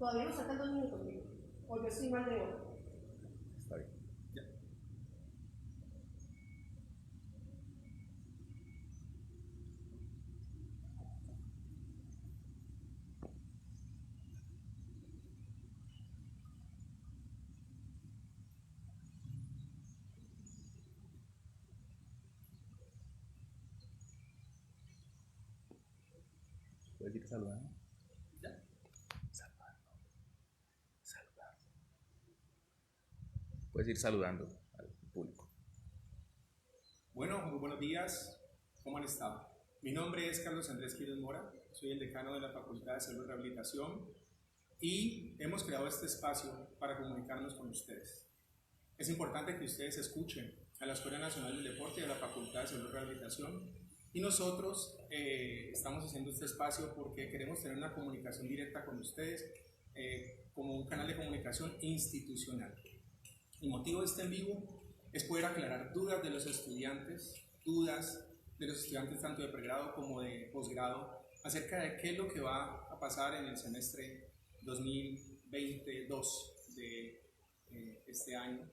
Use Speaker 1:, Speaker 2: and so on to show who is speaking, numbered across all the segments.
Speaker 1: Todavía nos faltan 2 minutos, amigo. O yo estoy mal de hora.
Speaker 2: Está bien. Ya. ¿Puedes ir saludando?
Speaker 3: ¿Ya?
Speaker 2: Saludando. Puedes ir saludando al público.
Speaker 3: Bueno, muy buenos días. ¿Cómo han estado? Mi nombre es Carlos Andrés Quiroz Mora, soy el decano de la Facultad de Salud y Rehabilitación y hemos creado este espacio para comunicarnos con ustedes. Es importante que ustedes escuchen a la Escuela Nacional del Deporte y a la Facultad de Salud y Rehabilitación y nosotros estamos haciendo este espacio porque queremos tener una comunicación directa con ustedes como un canal de comunicación institucional. El motivo de este en vivo es poder aclarar dudas de los estudiantes tanto de pregrado como de posgrado acerca de qué es lo que va a pasar en el semestre 2022 de este año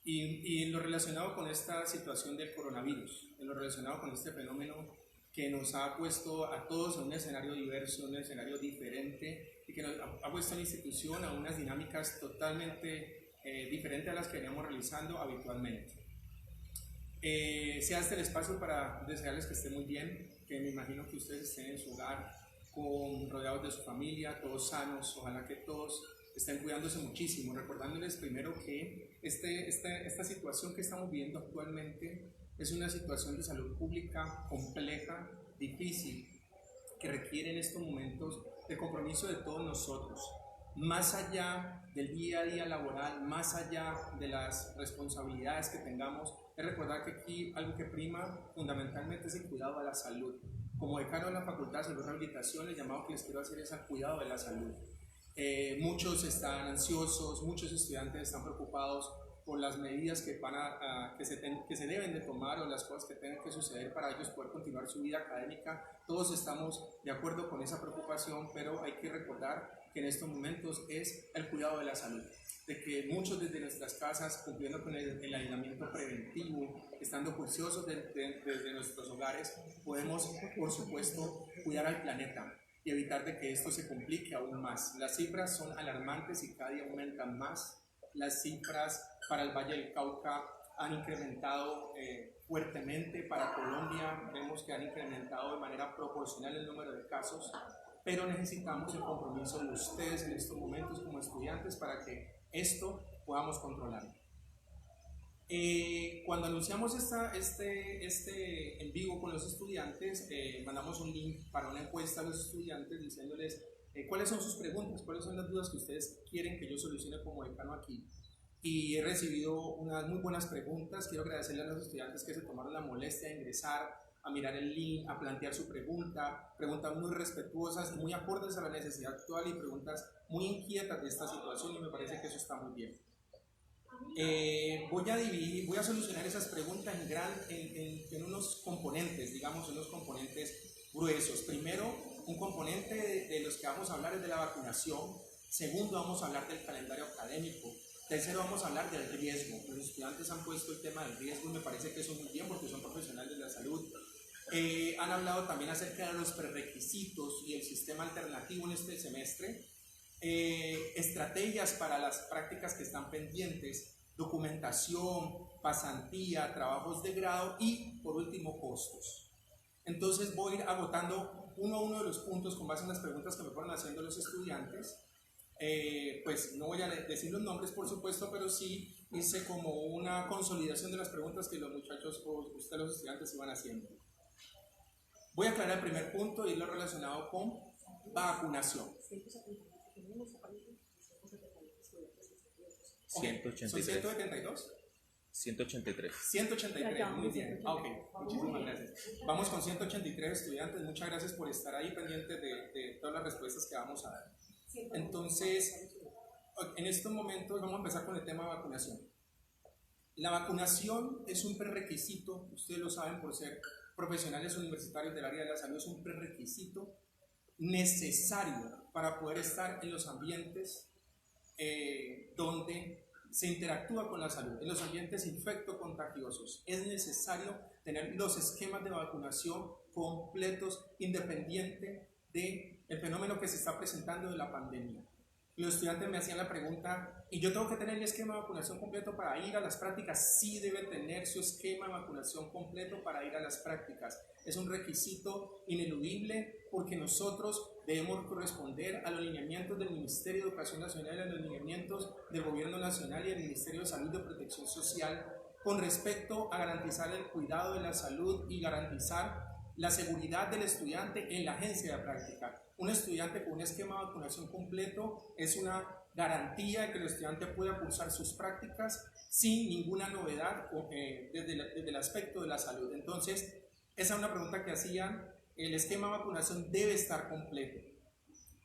Speaker 3: y en lo relacionado con esta situación del coronavirus, en lo relacionado con este fenómeno que nos ha puesto a todos en un escenario diverso, un escenario diferente y que nos ha puesto a la institución a unas dinámicas totalmente diferentes a las que veníamos realizando habitualmente. Se hace el espacio para desearles que estén muy bien, que me imagino que ustedes estén en su hogar, rodeados de su familia, todos sanos, ojalá que todos estén cuidándose muchísimo, recordándoles primero que esta situación que estamos viviendo actualmente es una situación de salud pública compleja, difícil, que requiere en estos momentos el compromiso de todos nosotros, más allá del día a día laboral, más allá de las responsabilidades que tengamos, es recordar que aquí algo que prima fundamentalmente es el cuidado de la salud. Como decano de la Facultad de Salud y Rehabilitación, el llamado que les quiero hacer es al cuidado de la salud. Muchos están ansiosos, muchos estudiantes están preocupados por las medidas que se deben de tomar o las cosas que tengan que suceder para ellos poder continuar su vida académica. Todos estamos de acuerdo con esa preocupación, pero hay que recordar que en estos momentos es el cuidado de la salud, de que muchos desde nuestras casas, cumpliendo con el aislamiento preventivo, estando juiciosos desde nuestros hogares, podemos, por supuesto, cuidar al planeta y evitar de que esto se complique aún más. Las cifras son alarmantes y cada día aumentan más. Las cifras para el Valle del Cauca han incrementado fuertemente, para Colombia vemos que han incrementado de manera proporcional el número de casos, pero necesitamos el compromiso de ustedes en estos momentos como estudiantes para que esto podamos controlarlo. Cuando anunciamos este en vivo con los estudiantes, mandamos un link para una encuesta a los estudiantes diciéndoles cuáles son sus preguntas, cuáles son las dudas que ustedes quieren que yo solucione como decano aquí. Y he recibido unas muy buenas preguntas. Quiero agradecerle a los estudiantes que se tomaron la molestia de ingresar, a mirar el link, a plantear su preguntas muy respetuosas y muy acordes a la necesidad actual y preguntas muy inquietas de esta situación y me parece que eso está muy bien. Voy a solucionar esas preguntas en unos componentes, digamos, unos componentes gruesos. Primero, un componente de los que vamos a hablar es de la vacunación. Segundo, vamos a hablar del calendario académico. Tercero, vamos a hablar del riesgo. Los estudiantes han puesto el tema del riesgo y me parece que eso es muy bien porque son profesionales de la salud. Han hablado también acerca de los prerequisitos y el sistema alternativo en este semestre. Estrategias para las prácticas que están pendientes, documentación, pasantía, trabajos de grado y, por último, costos. Entonces voy a ir agotando uno a uno de los puntos con base en las preguntas que me fueron haciendo los estudiantes. Pues no voy a decir los nombres, por supuesto, pero sí hice como una consolidación de las preguntas que los muchachos o ustedes los estudiantes iban haciendo. Voy a aclarar el primer punto y lo relacionado con vacunación.
Speaker 2: 183.
Speaker 3: ¿Son 172?
Speaker 2: 183.
Speaker 3: 183, muy bien. Ok, muchísimas gracias. Vamos con 183 estudiantes. Muchas gracias por estar ahí pendientes de todas las respuestas que vamos a dar. Entonces, en estos momentos vamos a empezar con el tema de vacunación. La vacunación es un prerequisito, ustedes lo saben por ser profesionales universitarios del área de la salud, es un prerequisito necesario para poder estar en los ambientes donde se interactúa con la salud, en los ambientes infectocontagiosos. Es necesario tener los esquemas de vacunación completos, independiente del fenómeno que se está presentando de la pandemia. Los estudiantes me hacían la pregunta, ¿y yo tengo que tener el esquema de vacunación completo para ir a las prácticas? Sí, debe tener su esquema de vacunación completo para ir a las prácticas. Es un requisito ineludible porque nosotros debemos corresponder a los lineamientos del Ministerio de Educación Nacional, a los lineamientos del Gobierno Nacional y del Ministerio de Salud y de Protección Social con respecto a garantizar el cuidado de la salud y garantizar la seguridad del estudiante en la agencia de práctica. Un estudiante con un esquema de vacunación completo es una garantía de que el estudiante pueda cursar sus prácticas sin ninguna novedad desde el aspecto de la salud. Entonces, esa es una pregunta que hacían. El esquema de vacunación debe estar completo.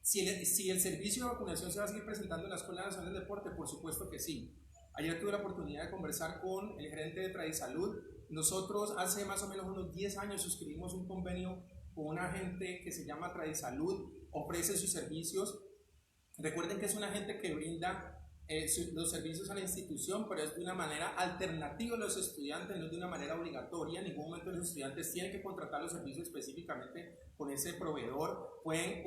Speaker 3: Si el servicio de vacunación se va a seguir presentando en la Escuela Nacional de Deporte, por supuesto que sí. Ayer tuve la oportunidad de conversar con el gerente de Tradisalud. Nosotros hace más o menos unos 10 años suscribimos un convenio con un agente que se llama Tradisalud, ofrece sus servicios. Recuerden que es un agente que brinda los servicios a la institución, pero es de una manera alternativa a los estudiantes, no es de una manera obligatoria. En ningún momento los estudiantes tienen que contratar los servicios específicamente con ese proveedor. Pueden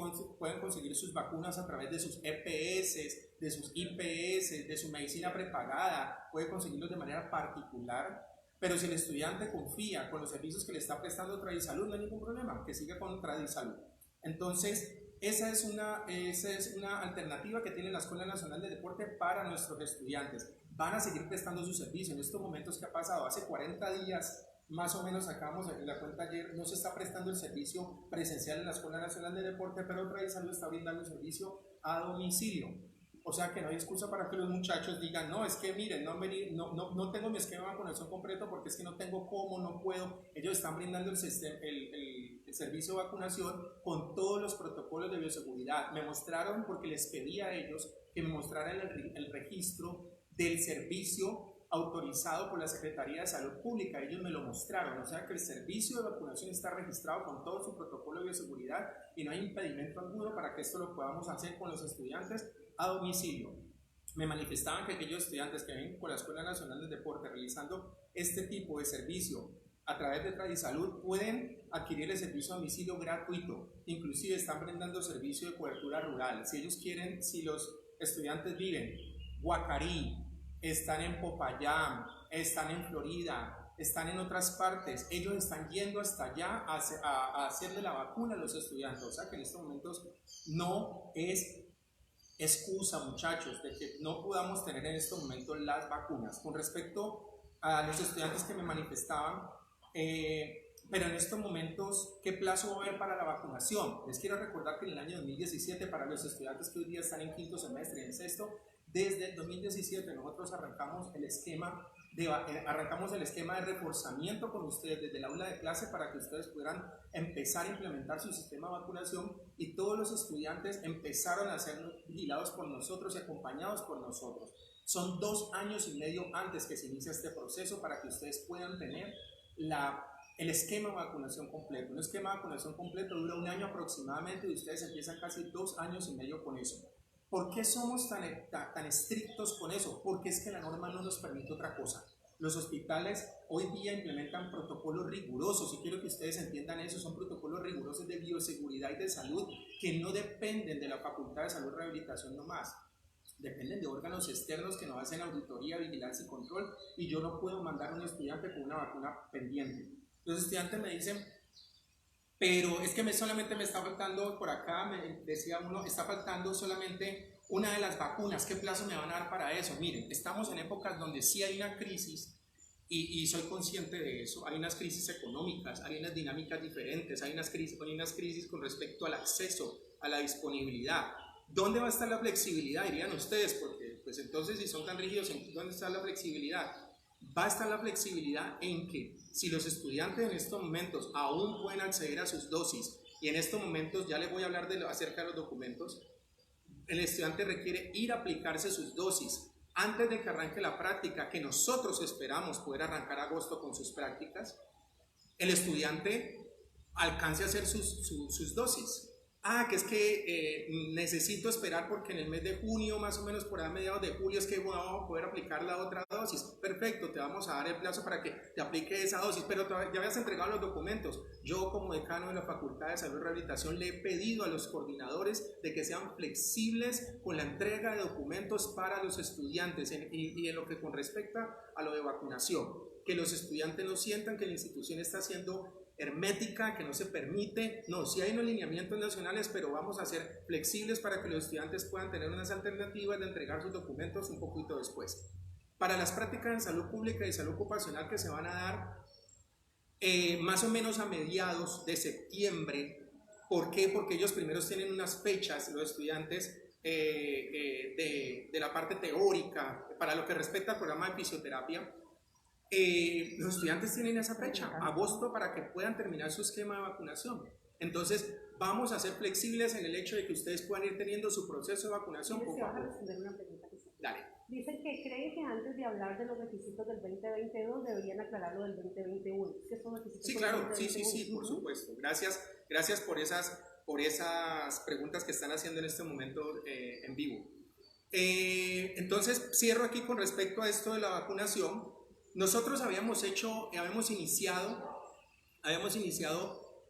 Speaker 3: conseguir sus vacunas a través de sus EPS, de sus IPS, de su medicina prepagada, pueden conseguirlos de manera particular. Pero si el estudiante confía con los servicios que le está prestando Tradisalud, no hay ningún problema, que siga con Tradisalud. Entonces, esa es una alternativa que tiene la Escuela Nacional de Deporte para nuestros estudiantes. Van a seguir prestando su servicio. En estos momentos que ha pasado, hace 40 días, más o menos, sacamos en la cuenta ayer, no se está prestando el servicio presencial en la Escuela Nacional de Deporte, pero Tradisalud está brindando el servicio a domicilio. O sea que no hay excusa para que los muchachos digan, no, es que miren, no tengo mi esquema de vacunación completo porque es que no tengo cómo, no puedo. Ellos están brindando el servicio de vacunación con todos los protocolos de bioseguridad. Me mostraron, porque les pedí a ellos que me mostraran el registro del servicio autorizado por la Secretaría de Salud Pública. Ellos me lo mostraron, o sea que el servicio de vacunación está registrado con todo su protocolo de bioseguridad y no hay impedimento alguno para que esto lo podamos hacer con los estudiantes a domicilio. Me manifestaban que aquellos estudiantes que ven con la Escuela Nacional del Deporte realizando este tipo de servicio a través de Tradisalud pueden adquirir el servicio a domicilio gratuito. Inclusive están brindando servicio de cobertura rural. Si ellos quieren, si los estudiantes viven en Guacarí, están en Popayán, están en Florida, están en otras partes, ellos están yendo hasta allá a hacerle la vacuna a los estudiantes. O sea que en estos momentos no es excusa, muchachos, de que no podamos tener en estos momentos las vacunas. Con respecto a los estudiantes que me manifestaban, pero en estos momentos, ¿qué plazo va a haber para la vacunación? Les quiero recordar que en el año 2017, para los estudiantes que hoy día están en quinto semestre y en sexto, desde el 2017 nosotros arrancamos el esquema de reforzamiento con ustedes desde el aula de clase para que ustedes puedan empezar a implementar su sistema de vacunación, y todos los estudiantes empezaron a ser vigilados por nosotros y acompañados por nosotros. Son 2 años y medio antes que se inicia este proceso para que ustedes puedan tener el esquema de vacunación completo. Un esquema de vacunación completo dura 1 año aproximadamente y ustedes empiezan casi 2 años y medio con eso. ¿Por qué somos tan estrictos con eso? Porque es que la norma no nos permite otra cosa. Los hospitales hoy día implementan protocolos rigurosos, y quiero que ustedes entiendan eso. Son protocolos rigurosos de bioseguridad y de salud que no dependen de la Facultad de Salud y Rehabilitación nomás. Dependen de órganos externos que nos hacen auditoría, vigilancia y control, y yo no puedo mandar a un estudiante con una vacuna pendiente. Los estudiantes me dicen, pero es que solamente me está faltando, por acá me decía uno, está faltando solamente una de las vacunas. ¿Qué plazo me van a dar para eso? Miren, estamos en épocas donde sí hay una crisis, y soy consciente de eso. Hay unas crisis económicas, hay unas dinámicas diferentes, hay unas crisis con respecto al acceso, a la disponibilidad. ¿Dónde va a estar la flexibilidad? Dirían ustedes, porque pues entonces si son tan rígidos, ¿dónde está la flexibilidad? Va a estar la flexibilidad en que si los estudiantes en estos momentos aún pueden acceder a sus dosis, y en estos momentos ya les voy a hablar acerca de los documentos, el estudiante requiere ir a aplicarse sus dosis antes de que arranque la práctica, que nosotros esperamos poder arrancar agosto con sus prácticas, el estudiante alcance a hacer sus dosis. Que es que necesito esperar porque en el mes de junio, más o menos por ahí a mediados de julio, es que vamos a poder aplicar la otra dosis. Perfecto, te vamos a dar el plazo para que te aplique esa dosis, pero ya habías entregado los documentos. Yo, como decano de la Facultad de Salud y Rehabilitación, le he pedido a los coordinadores de que sean flexibles con la entrega de documentos para los estudiantes y en lo que con respecta a lo de vacunación, que los estudiantes no sientan que la institución está haciendo hermética, que no se permite. No, sí hay unos lineamientos nacionales, pero vamos a ser flexibles para que los estudiantes puedan tener unas alternativas de entregar sus documentos un poquito después. Para las prácticas en salud pública y salud ocupacional que se van a dar más o menos a mediados de septiembre. ¿Por qué? Porque ellos primeros tienen unas fechas, los estudiantes, de la parte teórica, para lo que respecta al programa de fisioterapia. Los estudiantes tienen esa fecha, agosto, para que puedan terminar su esquema de vacunación. Entonces, vamos a ser flexibles en el hecho de que ustedes puedan ir teniendo su proceso de vacunación poco a poco. Dale.
Speaker 1: Dicen que creen que antes de hablar de los requisitos del 2022 deberían aclarar lo del 2021. ¿Qué son los requisitos?
Speaker 3: Sí, claro, sí, por supuesto. Gracias por esas preguntas que están haciendo en este momento en vivo. Entonces, cierro aquí con respecto a esto de la vacunación. Nosotros habíamos iniciado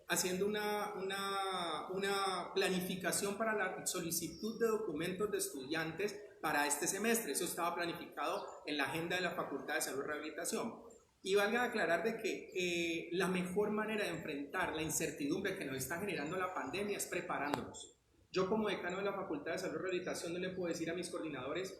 Speaker 3: haciendo una planificación para la solicitud de documentos de estudiantes para este semestre. Eso estaba planificado en la agenda de la Facultad de Salud y Rehabilitación. Y valga aclarar de que la mejor manera de enfrentar la incertidumbre que nos está generando la pandemia es preparándonos. Yo, como decano de la Facultad de Salud y Rehabilitación, no le puedo decir a mis coordinadores: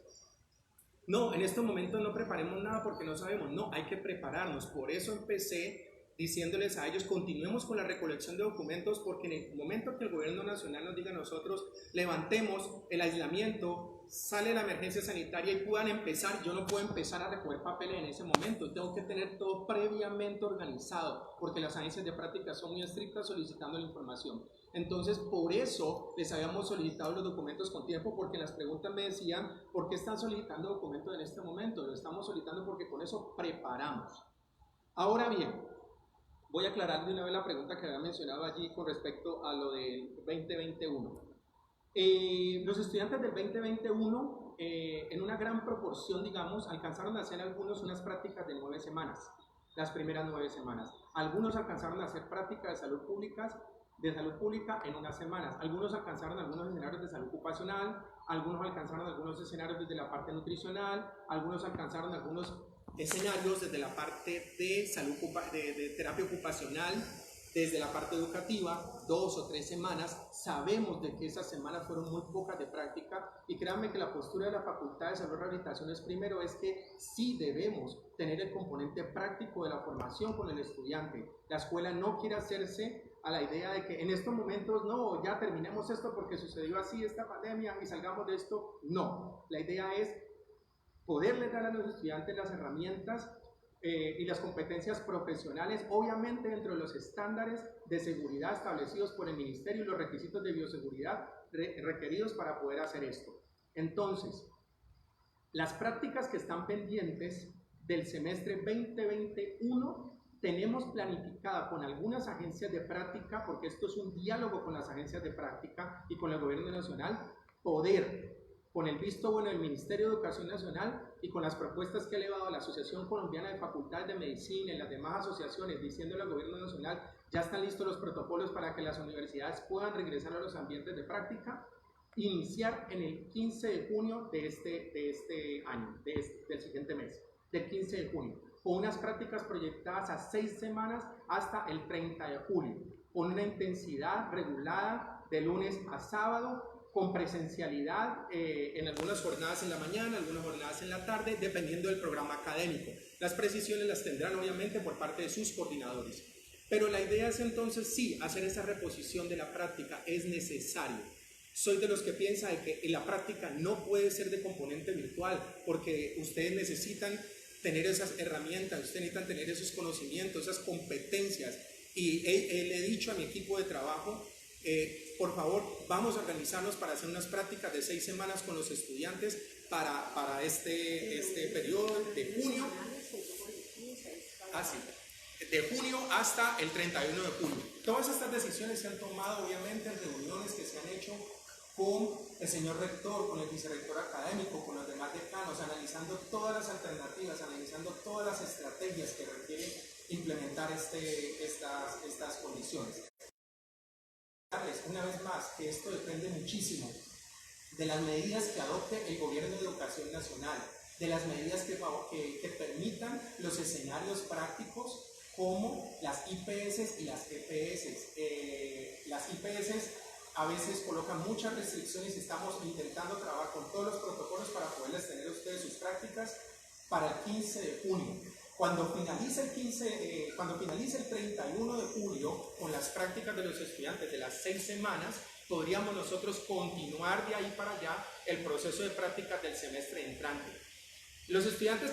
Speaker 3: no, en estos momentos no preparemos nada porque no sabemos. No, hay que prepararnos. Por eso empecé diciéndoles a ellos: continuemos con la recolección de documentos, porque en el momento que el gobierno nacional nos diga a nosotros levantemos el aislamiento, sale la emergencia sanitaria y puedan empezar, yo no puedo empezar a recoger papeles en ese momento, tengo que tener todo previamente organizado, porque las agencias de práctica son muy estrictas solicitando la información. Entonces, por eso les habíamos solicitado los documentos con tiempo, porque en las preguntas me decían: ¿por qué están solicitando documentos en este momento? Lo estamos solicitando porque con eso preparamos. Ahora bien, voy a aclarar de una vez la pregunta que había mencionado allí con respecto a lo del 2021. Los estudiantes del 2021, en una gran proporción, digamos, alcanzaron a hacer algunos unas prácticas de 9 semanas, las primeras 9 semanas. Algunos alcanzaron a hacer prácticas de salud pública en unas semanas. Algunos alcanzaron algunos escenarios de salud ocupacional, algunos alcanzaron algunos escenarios desde la parte nutricional, algunos alcanzaron algunos escenarios desde la parte de salud, de terapia ocupacional, desde la parte educativa, 2 o 3 semanas. Sabemos de que esas semanas fueron muy pocas de práctica, y créanme que la postura de la Facultad de Salud y Rehabilitación es que sí debemos tener el componente práctico de la formación con el estudiante. La escuela no quiere hacerse a la idea de que en estos momentos no, ya terminemos esto porque sucedió así esta pandemia y salgamos de esto. No, la idea es poderle dar a los estudiantes las herramientas y las competencias profesionales, obviamente dentro de los estándares de seguridad establecidos por el Ministerio y los requisitos de bioseguridad requeridos para poder hacer esto. Entonces, las prácticas que están pendientes del semestre 2021 tenemos planificada con algunas agencias de práctica, porque esto es un diálogo con las agencias de práctica y con el gobierno nacional, poder, con el visto bueno del Ministerio de Educación Nacional y con las propuestas que ha elevado la Asociación Colombiana de Facultades de Medicina y las demás asociaciones, diciéndole al gobierno nacional: ya están listos los protocolos para que las universidades puedan regresar a los ambientes de práctica, iniciar en el 15 de junio de este año, del siguiente mes, del 15 de junio, con unas prácticas proyectadas a 6 semanas hasta el 30 de julio, con una intensidad regulada de lunes a sábado, con presencialidad en algunas jornadas en la mañana, algunas jornadas en la tarde, dependiendo del programa académico. Las precisiones las tendrán obviamente por parte de sus coordinadores. Pero la idea es entonces sí, hacer esa reposición de la práctica, es necesario. Soy de los que piensa de que la práctica no puede ser de componente virtual, porque ustedes necesitan tener esas herramientas, ustedes necesitan tener esos conocimientos, esas competencias. Y le he dicho a mi equipo de trabajo: por favor, vamos a organizarnos para hacer unas prácticas de 6 semanas con los estudiantes para este periodo de junio. Sí. de junio hasta el 31 de julio. Todas estas decisiones se han tomado obviamente en reuniones que se han hecho con el señor rector, con el vicerrector académico, con los demás decanos, analizando todas las alternativas, analizando todas las estrategias que requieren implementar estas condiciones. Una vez más, que esto depende muchísimo de las medidas que adopte el Gobierno de Educación Nacional, de las medidas que permitan los escenarios prácticos como las IPS y las EPS. Las IPS a veces colocan muchas restricciones y estamos intentando trabajar con todos los protocolos para poderles tener a ustedes sus prácticas para el 15 de junio. Cuando finalice el 31 de julio con las prácticas de los estudiantes de las 6 semanas, podríamos nosotros continuar de ahí para allá el proceso de prácticas del semestre entrante. Los estudiantes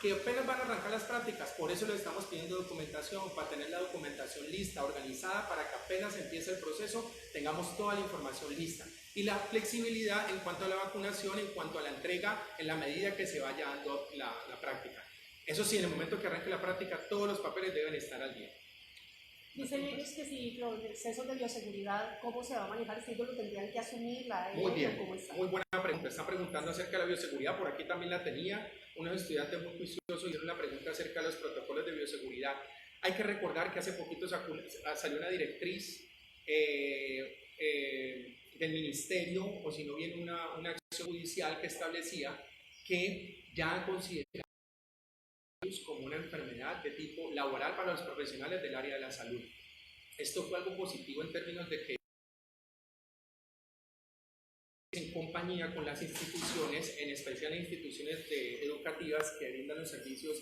Speaker 3: que apenas van a arrancar las prácticas, por eso les estamos pidiendo documentación, para tener la documentación lista, organizada, para que apenas empiece el proceso tengamos toda la información lista. Y la flexibilidad en cuanto a la vacunación, en cuanto a la entrega, en la medida que se vaya dando la práctica. Eso sí, en el momento que arranque la práctica, todos los papeles deben estar al día.
Speaker 1: Dicen ellos que si los excesos de bioseguridad, ¿cómo se va a manejar? Si ellos lo tendrían que asumir, la ARL,
Speaker 3: Muy bien,
Speaker 1: ¿cómo está?
Speaker 3: muy buena pregunta. Están preguntando acerca de la bioseguridad, por aquí también la tenía. Unos estudiantes muy juiciosos hicieron la pregunta acerca de los protocolos de bioseguridad. Hay que recordar que hace poquito salió una directriz del ministerio, o si no bien una acción judicial que establecía que ya considera como una enfermedad de tipo laboral para los profesionales del área de la salud. Esto fue algo positivo en términos de que en compañía con las instituciones, en especial instituciones educativas que brindan los servicios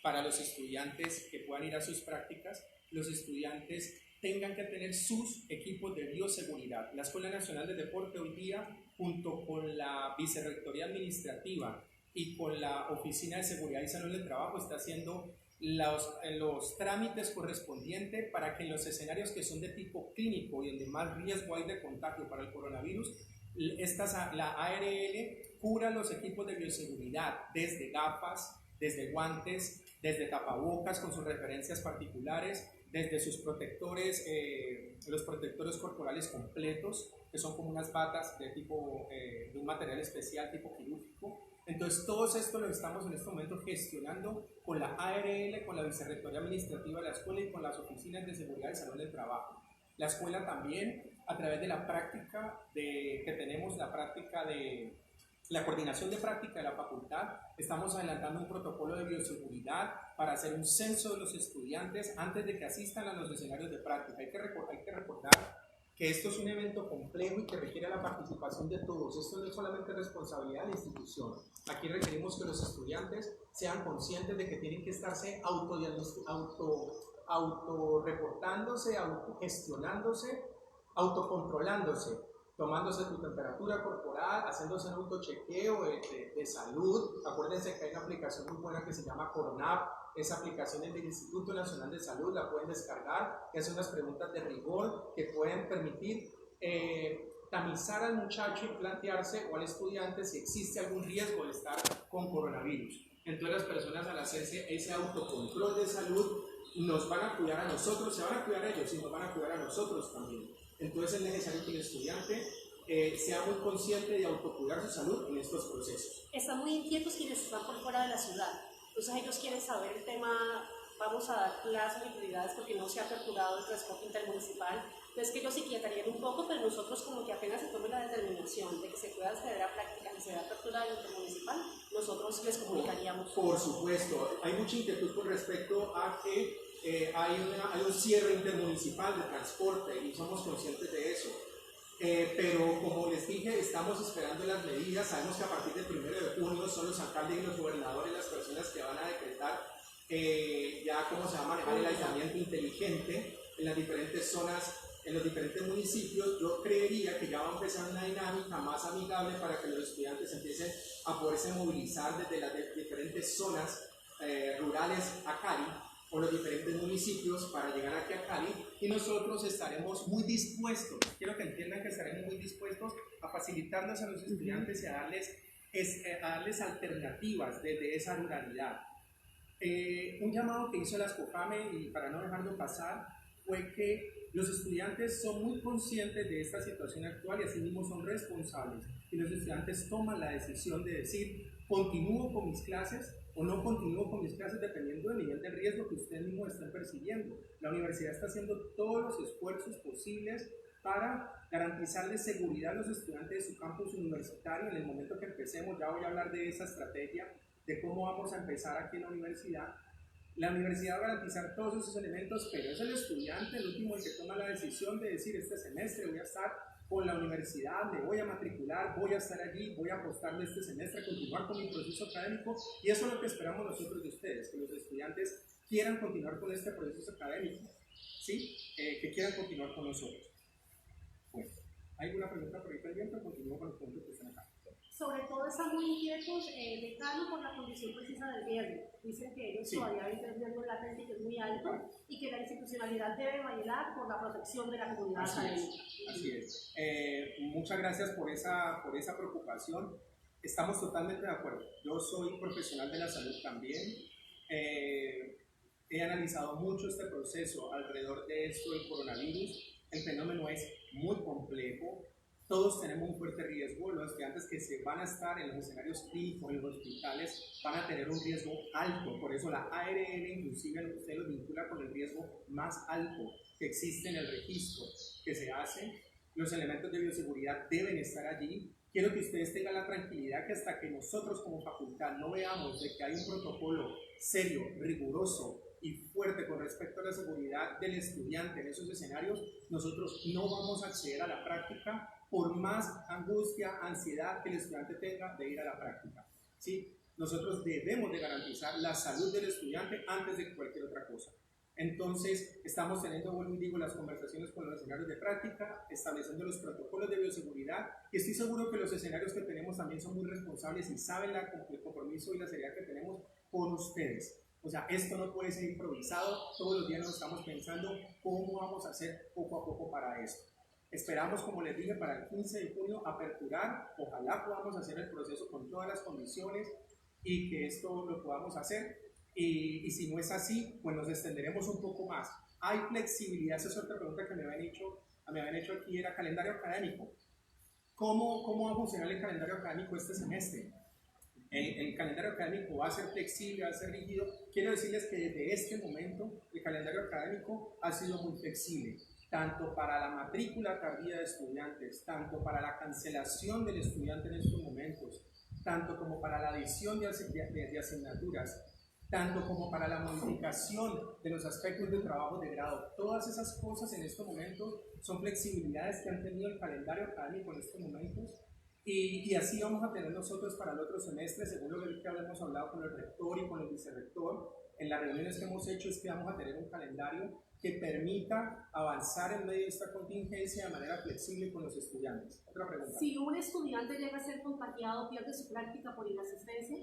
Speaker 3: para los estudiantes que puedan ir a sus prácticas, los estudiantes tengan que tener sus equipos de bioseguridad. La Escuela Nacional de Deporte hoy día, junto con la Vicerrectoría Administrativa y con la Oficina de Seguridad y Salud del Trabajo, está haciendo los trámites correspondientes para que en los escenarios que son de tipo clínico y donde más riesgo hay de contagio para el coronavirus, la ARL cubra los equipos de bioseguridad, desde gafas, desde guantes, desde tapabocas con sus referencias particulares, desde sus protectores, los protectores corporales completos, que son como unas batas de un material especial tipo quirúrgico. Entonces, todos esto lo estamos en este momento gestionando con la ARL, con la Vicerrectoría Administrativa de la Escuela y con las Oficinas de Seguridad y Salud del Trabajo. La escuela también, a través de la práctica que tenemos, la coordinación de práctica de la facultad, estamos adelantando un protocolo de bioseguridad para hacer un censo de los estudiantes antes de que asistan a los escenarios de práctica. Hay que recordar que esto es un evento complejo y que requiere la participación de todos. Esto no es solamente responsabilidad de la institución. Aquí requerimos que los estudiantes sean conscientes de que tienen que estarse autorreportándose, autogestionándose, autocontrolándose, tomándose tu temperatura corporal, haciéndose un autochequeo de salud. Acuérdense que hay una aplicación muy buena que se llama Coronap. Esa aplicación es del Instituto Nacional de Salud, la pueden descargar, que hace unas preguntas de rigor que pueden permitir tamizar al muchacho y plantearse, o al estudiante, si existe algún riesgo de estar con coronavirus. Entonces las personas, al hacerse ese autocontrol de salud, nos van a cuidar a nosotros, se van a cuidar a ellos y nos van a cuidar a nosotros también. Entonces es necesario que el estudiante sea muy consciente de autocuidar su salud en estos procesos.
Speaker 1: Están muy inquietos quienes están por fuera de la ciudad. Entonces ellos quieren saber el tema, vamos a dar plazos y prioridades porque no se ha aperturado el transporte intermunicipal. Entonces que ellos se inquietarían un poco, pero nosotros como que apenas se tome la determinación de que se pueda acceder a prácticas y se da apertura del intermunicipal, nosotros les comunicaríamos.
Speaker 3: Por supuesto, hay mucha inquietud con respecto a que hay un cierre intermunicipal de transporte y somos conscientes de eso. Pero como les dije, estamos esperando las medidas. Sabemos que a partir del 1 de junio son los alcaldes y los gobernadores las personas que van a decretar ya cómo se va a manejar el aislamiento inteligente en las diferentes zonas, en los diferentes municipios. Yo creería que ya va a empezar una dinámica más amigable para que los estudiantes empiecen a poderse movilizar desde las diferentes zonas rurales a Cali, o los diferentes municipios, para llegar aquí a Cali, y nosotros estaremos muy dispuestos, quiero que entiendan que estaremos muy dispuestos a facilitarles a los estudiantes y a darles alternativas desde esa ruralidad. Un llamado que hizo la SCOFAME, y para no dejarlo pasar, fue que los estudiantes son muy conscientes de esta situación actual y asimismo son responsables. Y los estudiantes toman la decisión de decir, continúo con mis clases o no continúo con mis clases dependiendo del nivel de riesgo que ustedes mismos están percibiendo. La universidad está haciendo todos los esfuerzos posibles para garantizarles seguridad a los estudiantes de su campus universitario. En el momento que empecemos, ya voy a hablar de esa estrategia, de cómo vamos a empezar aquí en la universidad. La universidad va a garantizar todos esos elementos, pero es el estudiante el último el que toma la decisión de decir, este semestre voy a estar con la universidad, me voy a matricular, voy a estar allí, voy a apostarle este semestre, continuar con mi proceso académico, y eso es lo que esperamos nosotros de ustedes, que los estudiantes quieran continuar con este proceso académico, ¿sí? Que quieran continuar con nosotros. Bueno, ¿hay alguna pregunta por ahí pendiente o continúo con los puntos que están acá?
Speaker 1: Sobre todo están muy inquietos, decano, por la condición precisa del riesgo. Dicen que ellos todavía ven el riesgo latente, que es muy alto, y que la institucionalidad debe bailar por la protección de la comunidad académica.
Speaker 3: Así es. Muchas gracias por esa preocupación. Estamos totalmente de acuerdo. Yo soy profesional de la salud también. He analizado mucho este proceso alrededor de esto del coronavirus. El fenómeno es muy complejo. Todos tenemos un fuerte riesgo. Los estudiantes que se van a estar en los escenarios clínicos, en los hospitales, van a tener un riesgo alto. Por eso la ARN inclusive usted lo vincula con el riesgo más alto que existe en el registro que se hace. Los elementos de bioseguridad deben estar allí. Quiero que ustedes tengan la tranquilidad que hasta que nosotros como facultad no veamos de que hay un protocolo serio, riguroso y fuerte con respecto a la seguridad del estudiante en esos escenarios, nosotros no vamos a acceder a la práctica por más angustia, ansiedad que el estudiante tenga de ir a la práctica. ¿Sí? Nosotros debemos de garantizar la salud del estudiante antes de cualquier otra cosa. Entonces, estamos teniendo, vuelvo y digo, las conversaciones con los escenarios de práctica, estableciendo los protocolos de bioseguridad, y estoy seguro que los escenarios que tenemos también son muy responsables y saben el compromiso y la seriedad que tenemos con ustedes. O sea, esto no puede ser improvisado, todos los días nos estamos pensando cómo vamos a hacer poco a poco para esto. Esperamos, como les dije, para el 15 de junio aperturar, ojalá podamos hacer el proceso con todas las condiciones y que esto lo podamos hacer. Y si no es así, pues nos extenderemos un poco más. ¿Hay flexibilidad? Esa es otra pregunta que me habían hecho aquí, era calendario académico. ¿Cómo va a funcionar el calendario académico este semestre? El calendario académico va a ser flexible, va a ser rígido. Quiero decirles que desde este momento el calendario académico ha sido muy flexible, tanto para la matrícula tardía de estudiantes, tanto para la cancelación del estudiante en estos momentos, tanto como para la adición de asignaturas, tanto como para la modificación de los aspectos del trabajo de grado. Todas esas cosas en estos momentos son flexibilidades que han tenido el calendario académico en estos momentos, y así vamos a tener nosotros para el otro semestre, según lo que hemos hablado con el rector y con el vicerrector. En las reuniones que hemos hecho es que vamos a tener un calendario que permita avanzar en medio de esta contingencia de manera flexible con los estudiantes. Otra pregunta.
Speaker 1: Si un estudiante llega a ser contagiado, ¿pierde su práctica por inasistencia?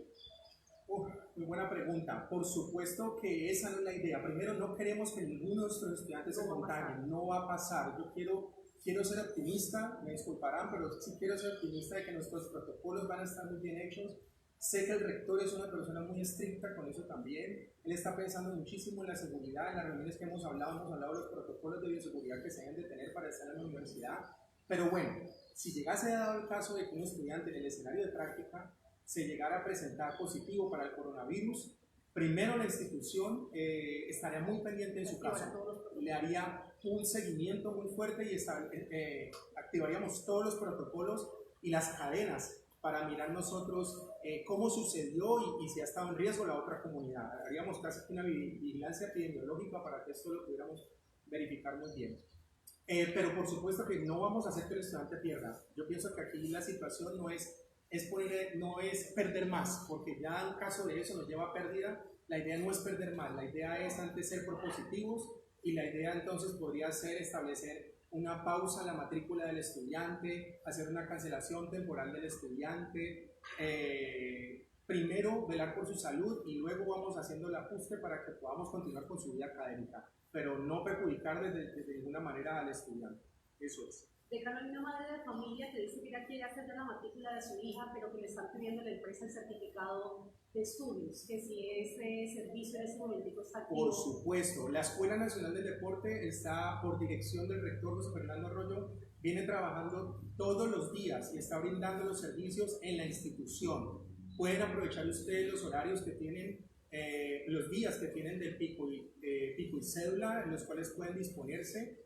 Speaker 3: Muy buena pregunta. Por supuesto que esa no es la idea. Primero, no queremos que ninguno de nuestros estudiantes se contagie. No va a pasar. Yo quiero ser optimista, me disculparán, pero sí quiero ser optimista de que nuestros protocolos van a estar muy bien hechos. Sé que el rector es una persona muy estricta con eso también. Él está pensando muchísimo en la seguridad. En las reuniones que hemos hablado de los protocolos de bioseguridad que se deben de tener para estar en la universidad. Pero bueno, si llegase a dar el caso de que un estudiante en el escenario de práctica se llegara a presentar positivo para el coronavirus, primero la institución estaría muy pendiente en su caso. Le haría un seguimiento muy fuerte y activaríamos todos los protocolos y las cadenas para mirar nosotros cómo sucedió y si ha estado en riesgo la otra comunidad. Haríamos casi una vigilancia epidemiológica para que esto lo pudiéramos verificar muy bien. Pero por supuesto que no vamos a hacer que el estudiante pierda. Yo pienso que aquí la situación no es perder más, porque ya en caso de eso nos lleva a pérdida. La idea no es perder más, la idea es antes ser propositivos, y la idea entonces podría ser establecer una pausa en la matrícula del estudiante, hacer una cancelación temporal del estudiante, primero velar por su salud y luego vamos haciendo el ajuste para que podamos continuar con su vida académica, pero no perjudicar de ninguna manera al estudiante. Eso es.
Speaker 1: De Carolina, una madre de familia que dice que ella quiere hacer de la matrícula de su hija, pero que le están pidiendo a la empresa el certificado de estudios, que si ese servicio en ese momento está activo.
Speaker 3: Por supuesto, la Escuela Nacional del Deporte está por dirección del rector José Fernando Arroyo, viene trabajando todos los días y está brindando los servicios en la institución. Pueden aprovechar ustedes los horarios que tienen, los días que tienen de pico y cédula, en los cuales pueden disponerse.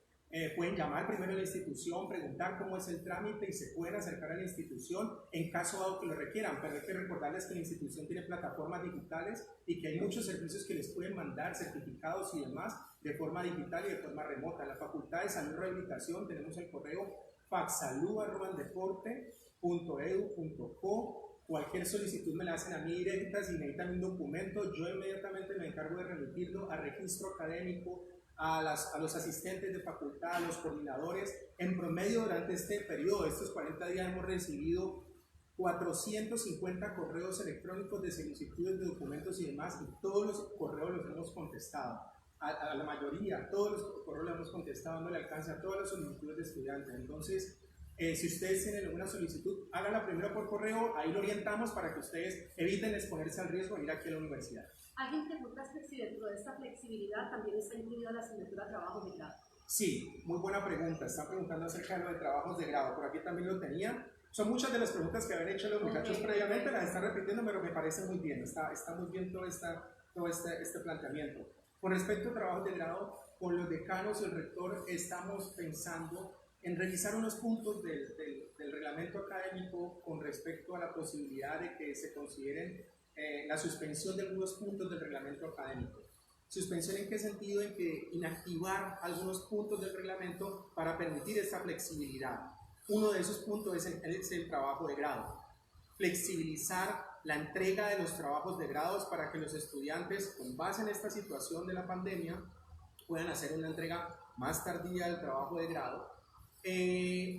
Speaker 3: Pueden llamar primero a la institución, preguntar cómo es el trámite y se pueden acercar a la institución en caso dado que lo requieran. Pero hay que recordarles que la institución tiene plataformas digitales y que hay muchos servicios que les pueden mandar, certificados y demás, de forma digital y de forma remota. En la Facultad de Salud y Rehabilitación tenemos el correo facsalud@deporte.edu.co. Cualquier solicitud me la hacen a mí directa. Si necesitan un documento, yo inmediatamente me encargo de remitirlo a registro académico, a los asistentes de facultad, a los coordinadores. En promedio, durante este periodo, estos 40 días, hemos recibido 450 correos electrónicos de solicitudes de documentos y demás, y todos los correos los hemos contestado. A la mayoría, todos los correos los hemos contestado, no le alcanza a todas las solicitudes de estudiantes. Entonces, si ustedes tienen alguna solicitud, háganla primero por correo, ahí lo orientamos para que ustedes eviten exponerse al riesgo de ir aquí a la universidad.
Speaker 1: Alguien pregunta si dentro de esta flexibilidad también está incluida la asignatura de trabajos de grado.
Speaker 3: Sí, muy buena pregunta. Están preguntando acerca de lo de trabajos de grado. Por aquí también lo tenía. Son muchas de las preguntas que habían hecho los muchachos previamente, las están repitiendo, pero me parece muy bien. Está muy bien todo este planteamiento. Con respecto a trabajos de grado, con los decanos y el rector estamos pensando en revisar unos puntos del reglamento académico con respecto a la posibilidad de que se consideren la suspensión de algunos puntos del reglamento académico. ¿Suspensión en qué sentido? En que inactivar algunos puntos del reglamento para permitir esta flexibilidad. Uno de esos puntos es el trabajo de grado. Flexibilizar la entrega de los trabajos de grados para que los estudiantes, con base en esta situación de la pandemia, puedan hacer una entrega más tardía del trabajo de grado.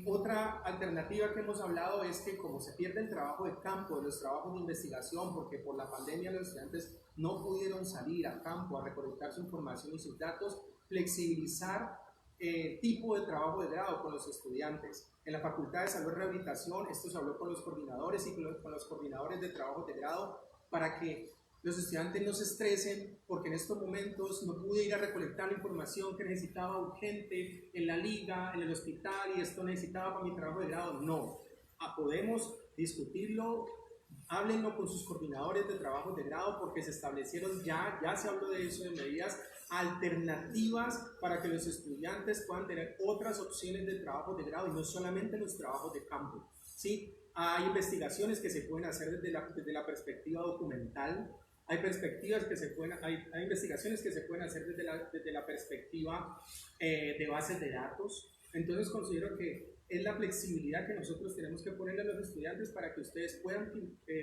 Speaker 3: Otra alternativa que hemos hablado es que como se pierde el trabajo de campo, de los trabajos de investigación, porque por la pandemia los estudiantes no pudieron salir a campo a recolectar su información y sus datos, flexibilizar tipo de trabajo de grado con los estudiantes. En la Facultad de Salud y Rehabilitación, esto se habló con los coordinadores y con los coordinadores de trabajo de grado para que los estudiantes no se estresen porque en estos momentos no pude ir a recolectar la información que necesitaba urgente en la liga, en el hospital, y esto necesitaba para mi trabajo de grado. No, podemos discutirlo, háblenlo con sus coordinadores de trabajo de grado porque se establecieron ya se habló de eso, de medidas alternativas para que los estudiantes puedan tener otras opciones de trabajo de grado y no solamente los trabajos de campo, ¿sí? Hay investigaciones que se pueden hacer desde la perspectiva documental. Hay investigaciones que se pueden hacer desde la perspectiva de bases de datos. Entonces considero que es la flexibilidad que nosotros tenemos que ponerle a los estudiantes para que ustedes puedan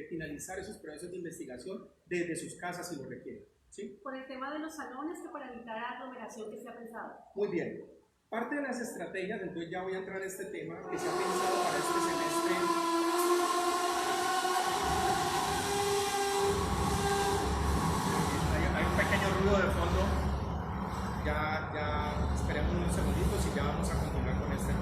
Speaker 3: finalizar esos procesos de investigación desde sus casas si lo requieren, ¿sí?
Speaker 1: Por el tema de los salones, que para evitar aglomeración, ¿qué se ha pensado?
Speaker 3: Muy bien. Parte de las estrategias, entonces ya voy a entrar a este tema que se ha pensado para este semestre. De fondo, ya esperemos unos segunditos y ya vamos a continuar con este tema.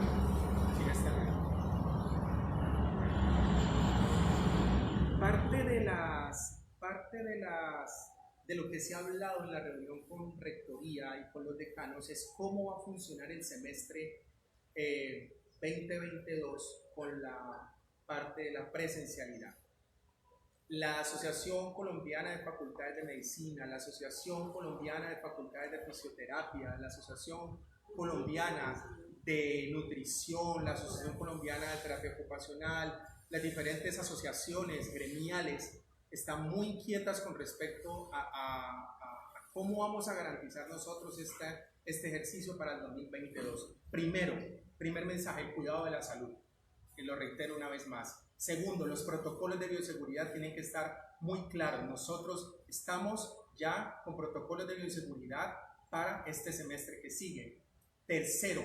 Speaker 3: De lo que se ha hablado en la reunión con rectoría y con los decanos es cómo va a funcionar el semestre 2022 con la parte de la presencialidad. La Asociación Colombiana de Facultades de Medicina, la Asociación Colombiana de Facultades de Fisioterapia, la Asociación Colombiana de Nutrición, la Asociación Colombiana de Terapia Ocupacional, las diferentes asociaciones gremiales están muy inquietas con respecto a cómo vamos a garantizar nosotros este ejercicio para el 2022. Primer mensaje, el cuidado de la salud, y lo reitero una vez más. Segundo, los protocolos de bioseguridad tienen que estar muy claros. Nosotros estamos ya con protocolos de bioseguridad para este semestre que sigue. Tercero,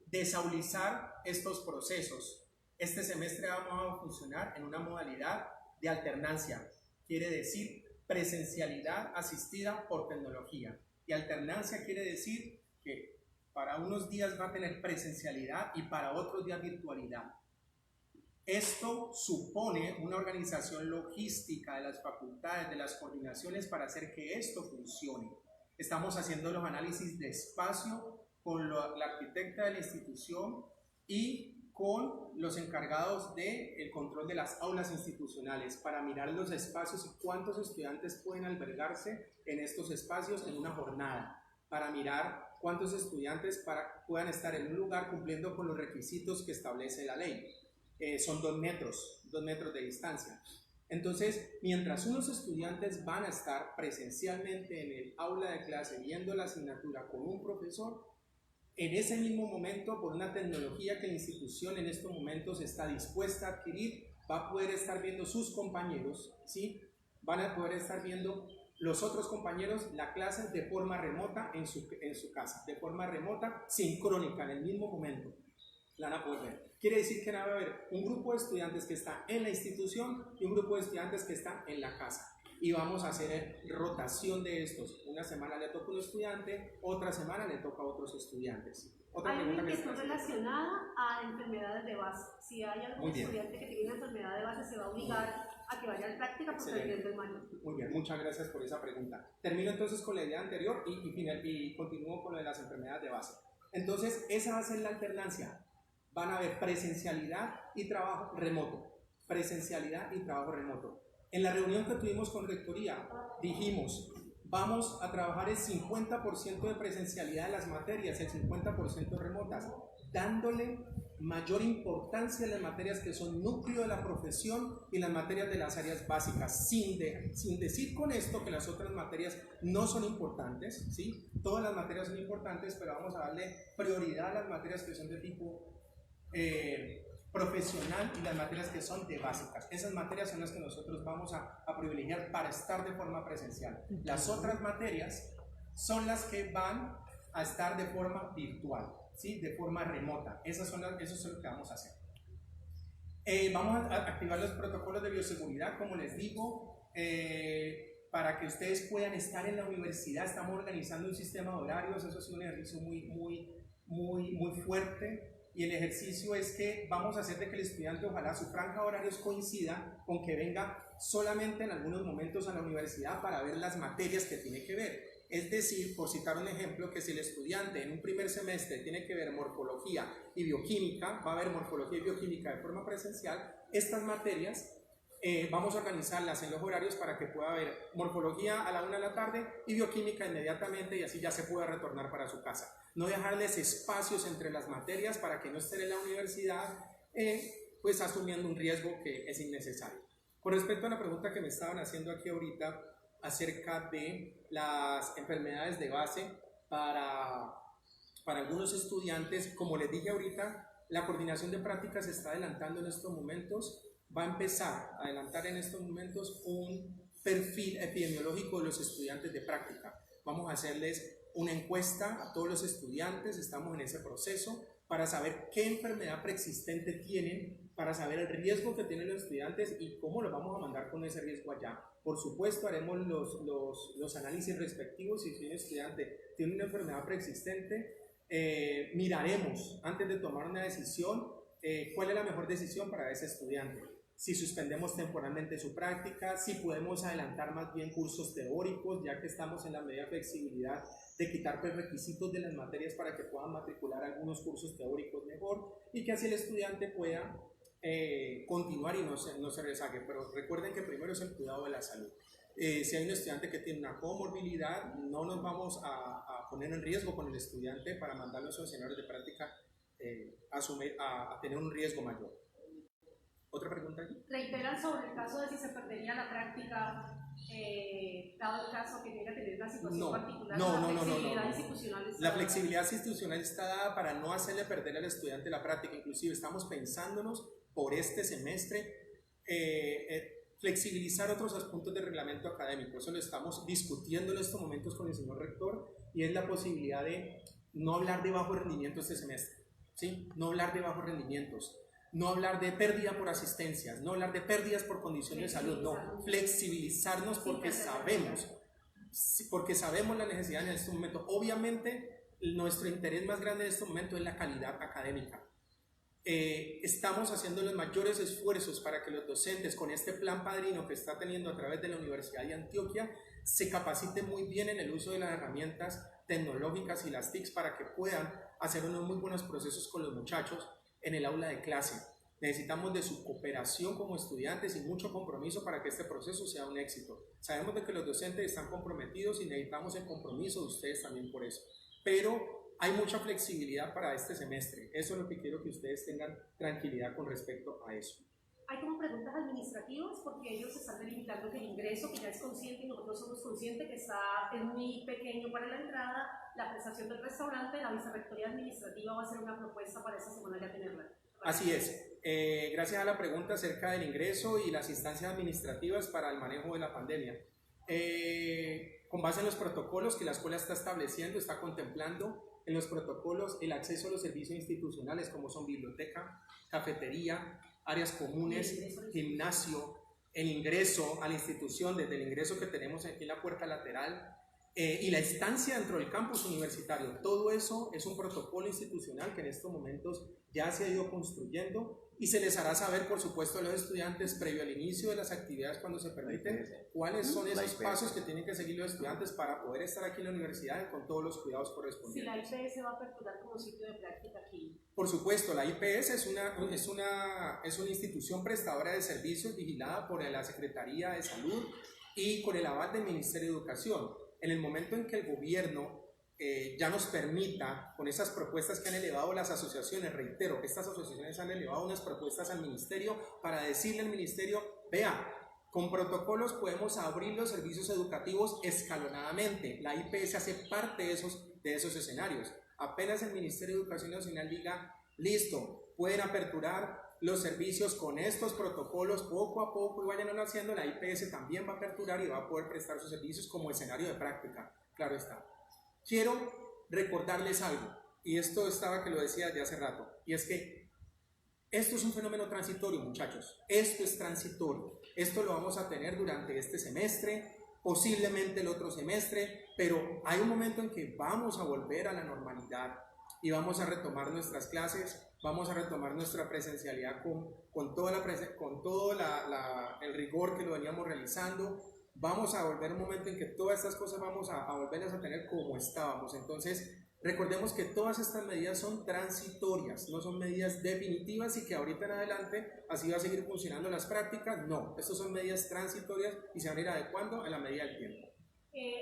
Speaker 3: desautorizar estos procesos. Este semestre vamos a funcionar en una modalidad de alternancia. Quiere decir presencialidad asistida por tecnología. Y alternancia quiere decir que Para unos días va a tener presencialidad y para otros días virtualidad. Esto supone una organización logística de las facultades, de las coordinaciones para hacer que esto funcione. Estamos haciendo los análisis de espacio con la arquitecta de la institución y con los encargados del control de las aulas institucionales para mirar los espacios y cuántos estudiantes pueden albergarse en estos espacios en una jornada, para mirar cuántos estudiantes puedan estar en un lugar cumpliendo con los requisitos que establece la ley. Son 2 metros de distancia. Entonces, mientras unos estudiantes van a estar presencialmente en el aula de clase viendo la asignatura con un profesor, en ese mismo momento, por una tecnología que la institución en estos momentos está dispuesta a adquirir, va a poder estar viendo sus compañeros, ¿sí? Van a poder estar viendo los otros compañeros la clase de forma remota en su casa, de forma remota, sincrónica, en el mismo momento. La van a poder ver. Quiere decir que va a haber un grupo de estudiantes que está en la institución y un grupo de estudiantes que está en la casa. Y vamos a hacer rotación de estos. Una semana le toca a un estudiante, otra semana le toca a otros estudiantes.
Speaker 1: Hay una inquietud relacionada a enfermedades de base. Si hay algún estudiante que tiene una enfermedad de base, se va a obligar a que vaya a la práctica por el del mayor.
Speaker 3: Muy bien, muchas gracias por esa pregunta. Termino entonces con la idea anterior y continúo con lo de las enfermedades de base. Entonces, esa va a ser la alternancia. Van a haber presencialidad y trabajo remoto. Presencialidad y trabajo remoto. En la reunión que tuvimos con Rectoría, dijimos, vamos a trabajar el 50% de presencialidad de las materias, el 50% remotas, dándole mayor importancia a las materias que son núcleo de la profesión y las materias de las áreas básicas, sin decir con esto que las otras materias no son importantes, ¿sí? Todas las materias son importantes, pero vamos a darle prioridad a las materias que son de tipo profesional y las materias que son de básicas. Esas materias son las que nosotros vamos a privilegiar para estar de forma presencial. Las otras materias son las que van a estar de forma virtual, ¿sí? De forma remota. Eso es lo que vamos a hacer. Vamos a activar los protocolos de bioseguridad, como les digo, para que ustedes puedan estar en la universidad. Estamos organizando un sistema de horarios. Eso es un ejercicio muy fuerte. Y el ejercicio es que vamos a hacer de que el estudiante, ojalá su franja de horarios coincida con que venga solamente en algunos momentos a la universidad para ver las materias que tiene que ver. Es decir, por citar un ejemplo, que si el estudiante en un primer semestre tiene que ver morfología y bioquímica, va a ver morfología y bioquímica de forma presencial, estas materias vamos a organizarlas en los horarios para que pueda haber morfología a la 1 de la tarde y bioquímica inmediatamente, y así ya se pueda retornar para su casa. No dejarles espacios entre las materias para que no estén en la universidad pues asumiendo un riesgo que es innecesario. Con respecto a la pregunta que me estaban haciendo aquí ahorita acerca de las enfermedades de base para algunos estudiantes, como les dije ahorita, la coordinación de prácticas se está adelantando en estos momentos. Va a empezar a adelantar en estos momentos un perfil epidemiológico de los estudiantes de práctica. Vamos a hacerles una encuesta a todos los estudiantes, estamos en ese proceso, para saber qué enfermedad preexistente tienen, para saber el riesgo que tienen los estudiantes y cómo los vamos a mandar con ese riesgo allá. Por supuesto, haremos los análisis respectivos. Si un estudiante tiene una enfermedad preexistente, miraremos antes de tomar una decisión cuál es la mejor decisión para ese estudiante. Si suspendemos temporalmente su práctica, si podemos adelantar más bien cursos teóricos, ya que estamos en la media flexibilidad de quitar requisitos de las materias para que puedan matricular algunos cursos teóricos mejor y que así el estudiante pueda continuar y no se rezague. Pero recuerden que primero es el cuidado de la salud. Si hay un estudiante que tiene una comorbilidad, no nos vamos a poner en riesgo con el estudiante para mandarlo a sus escenarios de práctica a tener un riesgo mayor. ¿Otra pregunta aquí?
Speaker 1: Reiteran sobre el caso de si se perdería la práctica, dado el caso que llega a tener una situación particular. La flexibilidad institucional está
Speaker 3: La flexibilidad institucional está dada para no hacerle perder al estudiante la práctica. Inclusive estamos pensándonos por este semestre flexibilizar otros puntos de reglamento académico. Eso lo estamos discutiendo en estos momentos con el señor rector, y es la posibilidad de no hablar de bajo rendimiento este semestre, ¿sí? No hablar de bajos rendimientos. No hablar de pérdida por asistencias, no hablar de pérdidas por condiciones de salud, no, flexibilizarnos porque sabemos la necesidad en este momento. Obviamente nuestro interés más grande en este momento es la calidad académica. Estamos haciendo los mayores esfuerzos para que los docentes, con este plan padrino que está teniendo a través de la Universidad de Antioquia, se capaciten muy bien en el uso de las herramientas tecnológicas y las TICs para que puedan hacer unos muy buenos procesos con los muchachos en el aula de clase. Necesitamos de su cooperación como estudiantes y mucho compromiso para que este proceso sea un éxito. Sabemos de que los docentes están comprometidos y necesitamos el compromiso de ustedes también por eso. Pero hay mucha flexibilidad para este semestre. Eso es lo que quiero que ustedes tengan tranquilidad con respecto a eso.
Speaker 1: Hay como preguntas administrativas porque ellos están delimitando que el ingreso, que ya es consciente y nosotros somos conscientes que es muy pequeño para la entrada, la prestación del restaurante, la vicerrectoría administrativa va a hacer una propuesta para esta semana ya tenerla.
Speaker 3: Así es. Gracias a la pregunta acerca del ingreso y las instancias administrativas para el manejo de la pandemia. Con base en los protocolos que la escuela está estableciendo, está contemplando en los protocolos el acceso a los servicios institucionales como son biblioteca, cafetería, áreas comunes, gimnasio, el ingreso a la institución, desde el ingreso que tenemos aquí en la puerta lateral y la estancia dentro del campus universitario. Todo eso es un protocolo institucional que en estos momentos ya se ha ido construyendo y se les hará saber, por supuesto, a los estudiantes previo al inicio de las actividades cuando se permiten cuáles son esos pasos que tienen que seguir los estudiantes para poder estar aquí en la universidad con todos los cuidados correspondientes.
Speaker 1: Si la IPS va a aperturar como sitio de práctica aquí.
Speaker 3: Por supuesto, la IPS es una institución prestadora de servicios vigilada por la Secretaría de Salud y con el aval del Ministerio de Educación. En el momento en que el gobierno ya nos permita, con esas propuestas que han elevado las asociaciones, reitero, estas asociaciones han elevado unas propuesas al ministerio para decirle al ministerio, vea, con protocolos podemos abrir los servicios educativos escalonadamente. La IPS hace parte de esos escenarios. Apenas el Ministerio de Educación Nacional diga, listo, pueden aperturar los servicios con estos protocolos poco a poco y vayan haciendo, la IPS también va a aperturar y va a poder prestar sus servicios como escenario de práctica, claro está. Quiero recordarles algo, y esto estaba que lo decía desde hace rato, y es que esto es un fenómeno transitorio, muchachos, esto es transitorio, esto lo vamos a tener durante este semestre, posiblemente el otro semestre, pero hay un momento en que vamos a volver a la normalidad y vamos a retomar nuestras clases, vamos a retomar nuestra presencialidad con todo el rigor que lo veníamos realizando. Vamos a volver a un momento en que todas estas cosas vamos a volverlas a tener como estábamos. Entonces, recordemos que todas estas medidas son transitorias, no son medidas definitivas y que ahorita en adelante así va a seguir funcionando las prácticas. No, estas son medidas transitorias y se van a ir adecuando a la medida del tiempo.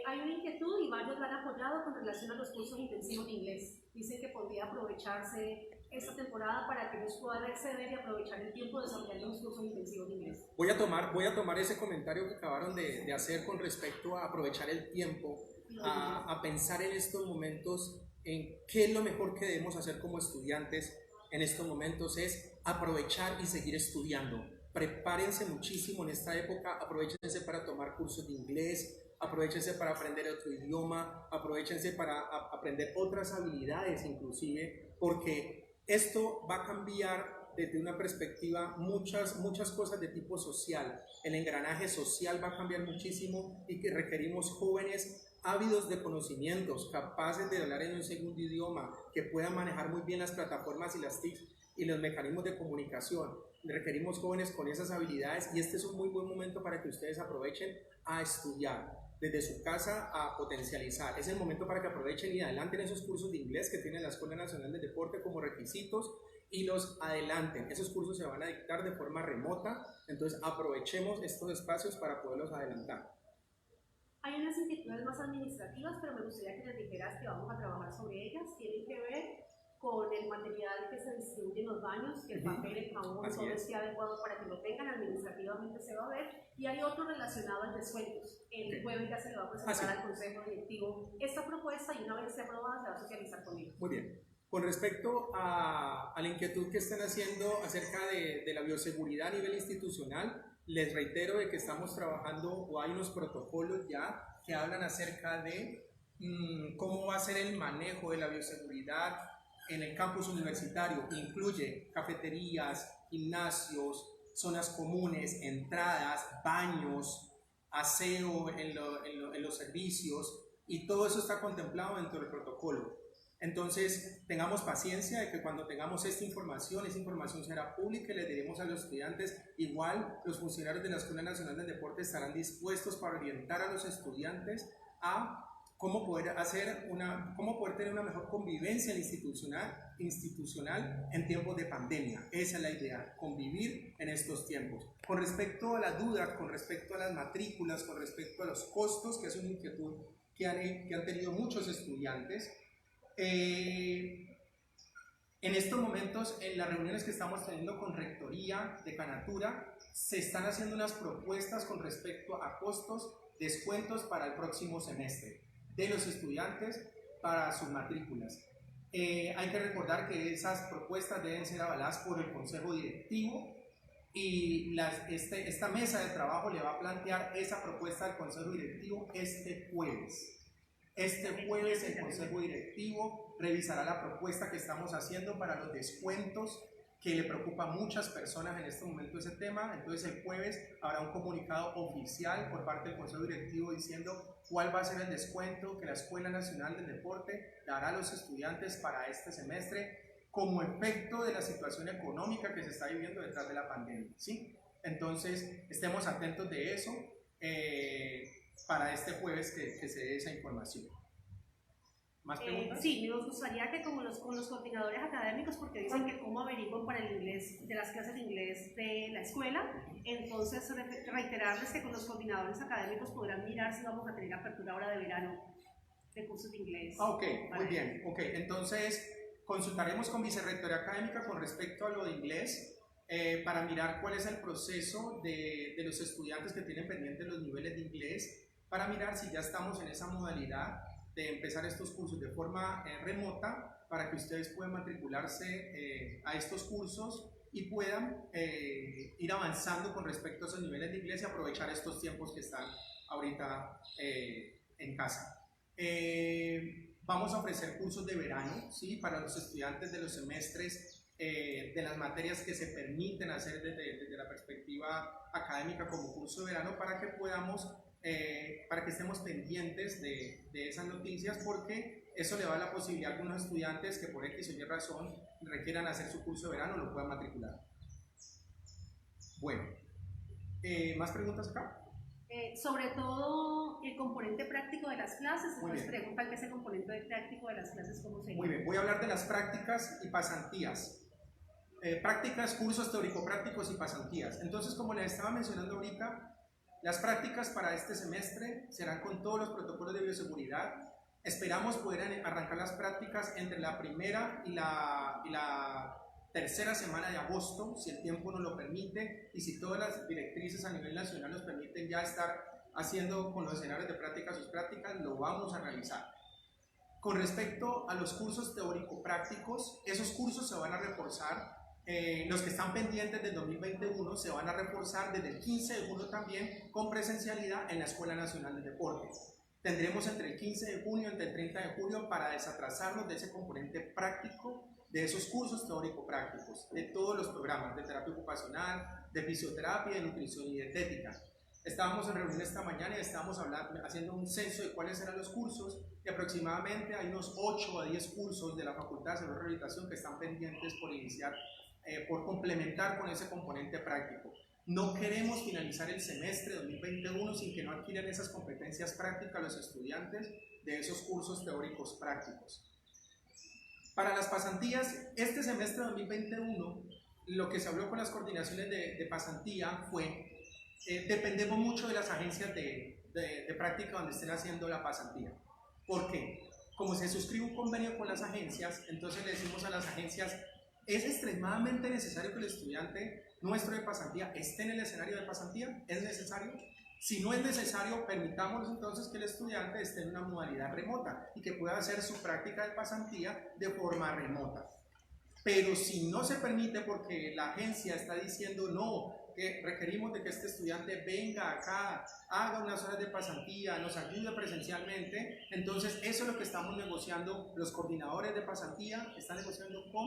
Speaker 1: Hay una inquietud y varios la han apoyado con relación a los cursos intensivos de inglés. Dicen que podría aprovecharse esta temporada para que ellos puedan acceder y aprovechar el tiempo desarrollando los cursos intensivos de inglés.
Speaker 3: Voy a tomar ese comentario que acabaron de hacer con respecto a aprovechar el tiempo, a pensar en estos momentos en qué es lo mejor que debemos hacer como estudiantes en estos momentos es aprovechar y seguir estudiando. Prepárense muchísimo en esta época, aprovechense para tomar cursos de inglés, aprovechense para aprender otro idioma, aprovechense para aprender otras habilidades inclusive, porque esto va a cambiar desde una perspectiva muchas cosas de tipo social. El engranaje social va a cambiar muchísimo y que requerimos jóvenes ávidos de conocimientos, capaces de hablar en un segundo idioma, que puedan manejar muy bien las plataformas y las TICs y los mecanismos de comunicación. Requerimos jóvenes con esas habilidades y este es un muy buen momento para que ustedes aprovechen a estudiar desde su casa, a potencializar. Es el momento para que aprovechen y adelanten esos cursos de inglés que tiene la Escuela Nacional de Deporte como requisitos y los adelanten. Esos cursos se van a dictar de forma remota, entonces aprovechemos estos espacios para poderlos adelantar.
Speaker 1: Hay unas inquietudes más administrativas, pero me gustaría que les dijeras que vamos a trabajar sobre ellas. Tienen que ver con el material que se distribuye en los baños, que el papel, el jabón, todo esté adecuado para que lo tengan, administrativamente se va a ver. Y hay otro relacionado al descuentos. El jueves ya se le va a presentar al Consejo Directivo esta propuesta y una vez esté aprobada se va a socializar con ellos.
Speaker 3: Muy bien. Con respecto a la inquietud que están haciendo acerca de la bioseguridad a nivel institucional, les reitero de que estamos trabajando o hay unos protocolos ya que hablan acerca de cómo va a ser el manejo de la bioseguridad en el campus universitario. Incluye cafeterías, gimnasios, zonas comunes, entradas, baños, aseo en los servicios y todo eso está contemplado dentro del protocolo. Entonces, tengamos paciencia de que cuando tengamos esa información será pública y le diremos a los estudiantes. Igual, los funcionarios de la Escuela Nacional del Deporte estarán dispuestos para orientar a los estudiantes a cómo poder tener una mejor convivencia institucional en tiempos de pandemia. Esa es la idea, convivir en estos tiempos. Con respecto a la duda, con respecto a las matrículas, con respecto a los costos, que es una inquietud que han tenido muchos estudiantes, en estos momentos, en las reuniones que estamos teniendo con Rectoría, Decanatura, se están haciendo unas propuestas con respecto a costos, descuentos para el próximo semestre de los estudiantes para sus matrículas. Hay que recordar que esas propuestas deben ser avaladas por el Consejo Directivo y esta mesa de trabajo le va a plantear esa propuesta al Consejo Directivo este jueves. Este jueves el Consejo Directivo revisará la propuesta que estamos haciendo para los descuentos que le preocupa a muchas personas en este momento ese tema. Entonces el jueves habrá un comunicado oficial por parte del Consejo Directivo diciendo cuál va a ser el descuento que la Escuela Nacional del Deporte dará a los estudiantes para este semestre como efecto de la situación económica que se está viviendo detrás de la pandemia, ¿sí? Entonces estemos atentos de eso para este jueves que se dé esa información. ¿Más preguntas?
Speaker 1: Sí, nos gustaría que con los coordinadores académicos, porque dicen que cómo averiguan para el inglés, de las clases de inglés de la escuela, entonces reiterarles que con los coordinadores académicos podrán mirar si vamos a tener apertura ahora de verano de cursos de inglés.
Speaker 3: Ok, muy bien. Ok, entonces consultaremos con Vicerrectoría Académica con respecto a lo de inglés para mirar cuál es el proceso de los estudiantes que tienen pendientes los niveles de inglés, para mirar si ya estamos en esa modalidad de empezar estos cursos de forma remota para que ustedes puedan matricularse a estos cursos y puedan ir avanzando con respecto a esos niveles de inglés y aprovechar estos tiempos que están ahorita en casa. Vamos a ofrecer cursos de verano, ¿sí? Para los estudiantes de los semestres de las materias que se permiten hacer desde la perspectiva académica como curso de verano, para que podamos para que estemos pendientes de esas noticias, porque eso le da la posibilidad a algunos estudiantes que por X o Y razón requieran hacer su curso de verano, lo puedan matricular. Bueno, ¿más preguntas acá?
Speaker 1: Sobre todo el componente práctico de las clases, entonces preguntan qué es el componente práctico de las clases, cómo sería.
Speaker 3: Muy bien, voy a hablar de las prácticas y pasantías. Prácticas, cursos teórico-prácticos y pasantías. Entonces, como les estaba mencionando ahorita, las prácticas para este semestre serán con todos los protocolos de bioseguridad. Esperamos poder arrancar las prácticas entre la primera y la tercera semana de agosto, si el tiempo nos lo permite y si todas las directrices a nivel nacional nos permiten ya estar haciendo con los escenarios de práctica sus prácticas, lo vamos a realizar. Con respecto a los cursos teórico-prácticos, esos cursos se van a reforzar. Los que están pendientes del 2021 se van a reforzar desde el 15 de junio también con presencialidad en la Escuela Nacional del Deporte. Tendremos entre el 15 de junio y el 30 de julio para desatrasarnos de ese componente práctico de esos cursos teórico-prácticos, de todos los programas de terapia ocupacional, de fisioterapia, de nutrición y dietética. Estábamos en reunión esta mañana y estábamos haciendo un censo de cuáles eran los cursos y aproximadamente hay unos 8 a 10 cursos de la Facultad de Salud y Rehabilitación que están pendientes por iniciar, por complementar con ese componente práctico. No queremos finalizar el semestre 2021 sin que no adquieran esas competencias prácticas los estudiantes de esos cursos teóricos prácticos. Para las pasantías, este semestre 2021, lo que se habló con las coordinaciones de pasantía fue, dependemos mucho de las agencias de práctica donde estén haciendo la pasantía. ¿Por qué? Como se suscribe un convenio con las agencias, entonces le decimos a las agencias, es extremadamente necesario que el estudiante nuestro de pasantía esté en el escenario de pasantía. ¿Es necesario? Si no es necesario, permitámonos entonces que el estudiante esté en una modalidad remota y que pueda hacer su práctica de pasantía de forma remota. Pero si no se permite porque la agencia está diciendo no, que requerimos de que este estudiante venga acá, haga unas horas de pasantía, nos ayude presencialmente, entonces eso es lo que estamos negociando, los coordinadores de pasantía están negociando con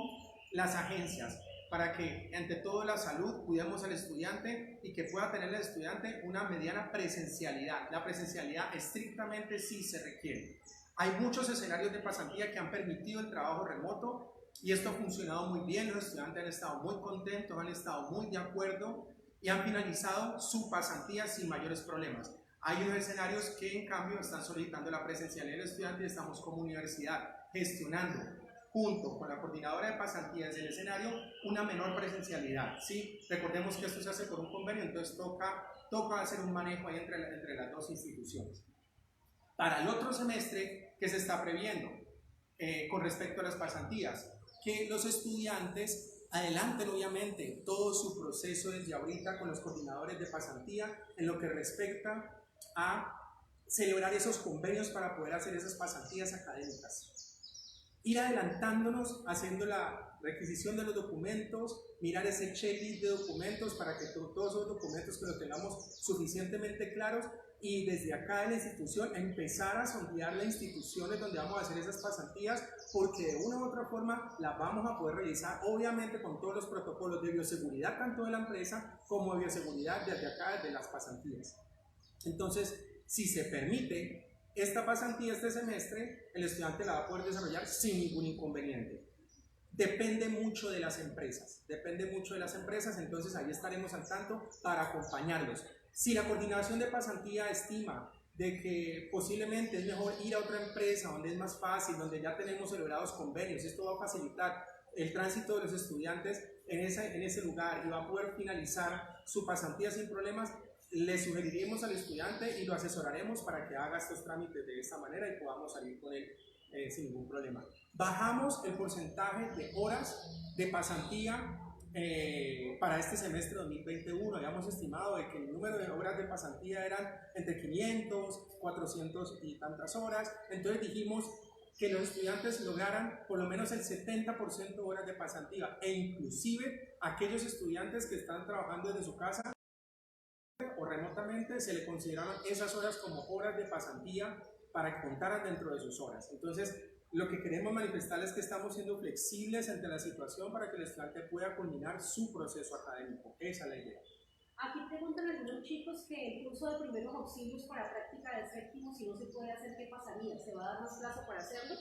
Speaker 3: las agencias para que ante todo la salud cuidemos al estudiante y que pueda tener el estudiante una mediana presencialidad. La presencialidad estrictamente sí se requiere. Hay muchos escenarios de pasantía que han permitido el trabajo remoto y esto ha funcionado muy bien. Los estudiantes han estado muy contentos, han estado muy de acuerdo y han finalizado su pasantía sin mayores problemas. Hay unos escenarios que en cambio están solicitando la presencialidad del estudiante y estamos como universidad gestionando junto con la coordinadora de pasantías del escenario una menor presencialidad, ¿sí? Recordemos que esto se hace por un convenio, entonces toca hacer un manejo ahí entre las dos instituciones. Para el otro semestre que se está previendo con respecto a las pasantías, que los estudiantes adelanten obviamente todo su proceso desde ahorita con los coordinadores de pasantía en lo que respecta a celebrar esos convenios para poder hacer esas pasantías académicas. Ir adelantándonos, haciendo la requisición de los documentos, mirar ese checklist de documentos para que todos esos documentos que los tengamos suficientemente claros y desde acá en la institución empezar a sondear las instituciones donde vamos a hacer esas pasantías, porque de una u otra forma las vamos a poder realizar, obviamente con todos los protocolos de bioseguridad, tanto de la empresa como de bioseguridad desde acá, desde las pasantías. Entonces, si se permite esta pasantía este semestre, el estudiante la va a poder desarrollar sin ningún inconveniente. Depende mucho de las empresas, entonces ahí estaremos al tanto para acompañarlos. Si la coordinación de pasantía estima de que posiblemente es mejor ir a otra empresa donde es más fácil, donde ya tenemos celebrados convenios, esto va a facilitar el tránsito de los estudiantes en ese lugar y va a poder finalizar su pasantía sin problemas, le sugeriremos al estudiante y lo asesoraremos para que haga estos trámites de esta manera y podamos salir con él sin ningún problema. Bajamos el porcentaje de horas de pasantía para este semestre 2021. Habíamos estimado de que el número de horas de pasantía eran entre 500, 400 y tantas horas. Entonces dijimos que los estudiantes lograran por lo menos el 70% de horas de pasantía e inclusive aquellos estudiantes que están trabajando desde su casa o remotamente se le consideraron esas horas como horas de pasantía para que contaran dentro de sus horas. Entonces, lo que queremos manifestar es que estamos siendo flexibles ante la situación para que el estudiante pueda culminar su proceso académico. Esa es la idea.
Speaker 1: Aquí preguntan algunos chicos que el curso de primeros auxilios para práctica de séptimo, si no se puede hacer, ¿qué pasaría? ¿Se va a dar más plazo para hacerlo?